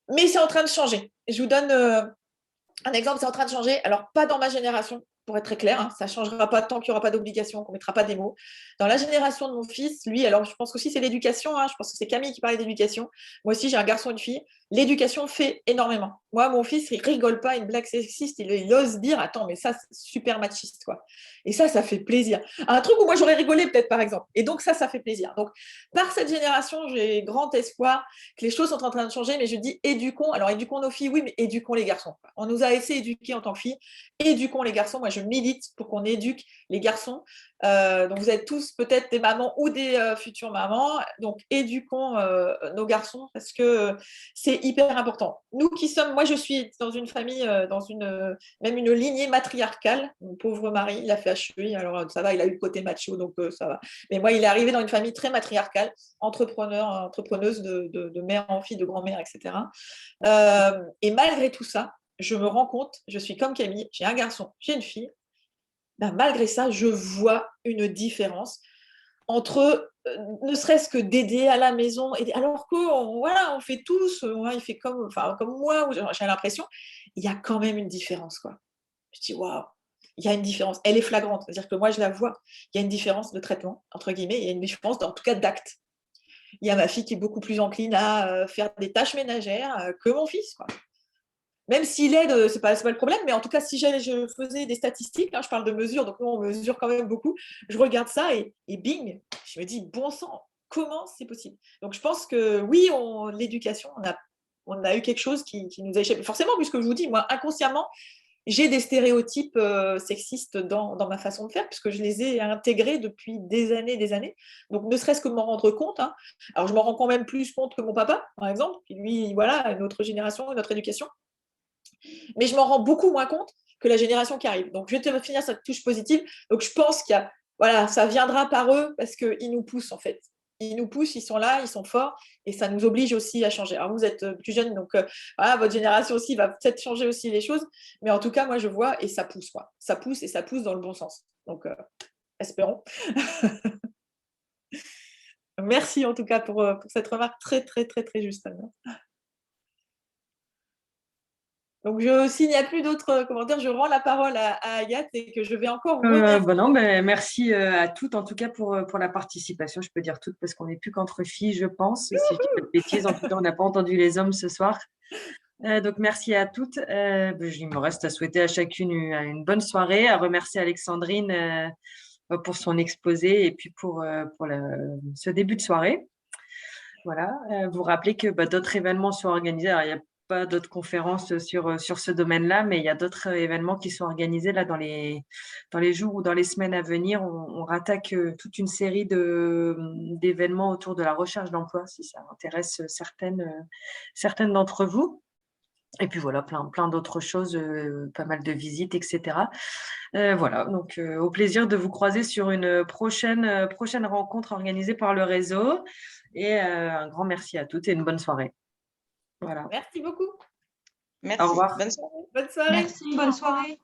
Mais c'est en train de changer. Je vous donne un exemple, c'est en train de changer. Alors, pas dans ma génération, pour être très clair, hein, ça ne changera pas tant qu'il n'y aura pas d'obligation, qu'on ne mettra pas des mots. Dans la génération de mon fils, lui, alors je pense aussi c'est l'éducation, hein, je pense que c'est Camille qui parlait d'éducation. Moi aussi, j'ai un garçon et une fille. L'éducation fait énormément. Moi, mon fils, il rigole pas une blague sexiste, il ose dire, attends, mais ça, c'est super machiste, quoi. Et ça fait plaisir. Un truc où moi, j'aurais rigolé peut-être, par exemple. Et donc, ça fait plaisir. Donc, par cette génération, j'ai grand espoir que les choses sont en train de changer, mais je dis éduquons. Alors, éduquons nos filles, oui, mais éduquons les garçons. On nous a assez éduqués en tant que filles. Éduquons les garçons. Moi, je milite pour qu'on éduque les garçons. Donc, vous êtes tous peut-être des mamans ou des futures mamans. Donc, éduquons nos garçons parce que c'est hyper important. Nous qui sommes, moi, je suis dans une famille, même une lignée matriarcale. Mon pauvre mari, il a fait HEI, alors ça va, il a eu le côté macho, donc ça va. Mais moi, il est arrivé dans une famille très matriarcale, entrepreneuse de mère en fille, de grand-mère, etc. Et malgré tout ça, je me rends compte, je suis comme Camille, j'ai un garçon, j'ai une fille. Ben, malgré ça, je vois une différence entre ne serait-ce que d'aider à la maison, alors on fait tous, il fait comme moi, j'ai l'impression, il y a quand même une différence, quoi. Je dis waouh, il y a une différence, elle est flagrante, c'est-à-dire que moi je la vois, il y a une différence de traitement, entre guillemets, il y a une différence en tout cas d'acte. Il y a ma fille qui est beaucoup plus encline à faire des tâches ménagères que mon fils, quoi. Même s'il aide, c'est pas le problème, mais en tout cas, si je faisais des statistiques, hein, je parle de mesures, donc nous, on mesure quand même beaucoup, je regarde ça et bing, je me dis, bon sang, comment c'est possible? Donc, je pense que oui, l'éducation, on a eu quelque chose qui nous a échappé. Forcément, puisque je vous dis, moi, inconsciemment, j'ai des stéréotypes sexistes dans ma façon de faire, puisque je les ai intégrés depuis des années. Donc, ne serait-ce que de m'en rendre compte. Hein. Alors, je m'en rends quand même plus compte que mon papa, par exemple, qui lui, voilà, une autre génération, une autre éducation. Mais je m'en rends beaucoup moins compte que la génération qui arrive. Donc, je vais te finir cette touche positive. Donc, je pense ça viendra par eux parce qu'ils nous poussent, en fait. Ils nous poussent, ils sont là, ils sont forts et ça nous oblige aussi à changer. Alors, vous êtes plus jeunes, donc voilà, votre génération aussi va peut-être changer aussi les choses. Mais en tout cas, moi, je vois et ça pousse, quoi. Ça pousse et ça pousse dans le bon sens. Donc, espérons. Merci en tout cas pour cette remarque très, très, très, très juste, Anne. Donc, s'il n'y a plus d'autres commentaires, je rends la parole à Agathe et que je vais encore non, merci à toutes, en tout cas, pour la participation. Je peux dire toutes parce qu'on n'est plus qu'entre filles, je pense. Si je dis pas de bêtises, en tout cas, on n'a pas entendu les hommes ce soir. Donc, merci à toutes. Il me reste à souhaiter à chacune une bonne soirée, à remercier Alexandrine pour son exposé et puis pour ce début de soirée. Voilà. Vous rappelez que d'autres événements sont organisés. Alors, il n'y a pas d'autres conférences sur ce domaine-là, mais il y a d'autres événements qui sont organisés là dans les jours ou dans les semaines à venir. On rattaque toute une série d'événements autour de la recherche d'emploi, si ça intéresse certaines d'entre vous. Et puis voilà, plein d'autres choses, pas mal de visites, etc. Voilà, donc au plaisir de vous croiser sur une prochaine rencontre organisée par le réseau. Et un grand merci à toutes et une bonne soirée. Voilà. Merci beaucoup. Merci. Au revoir. Bonne soirée. Bonne soirée. Merci, bonne soirée.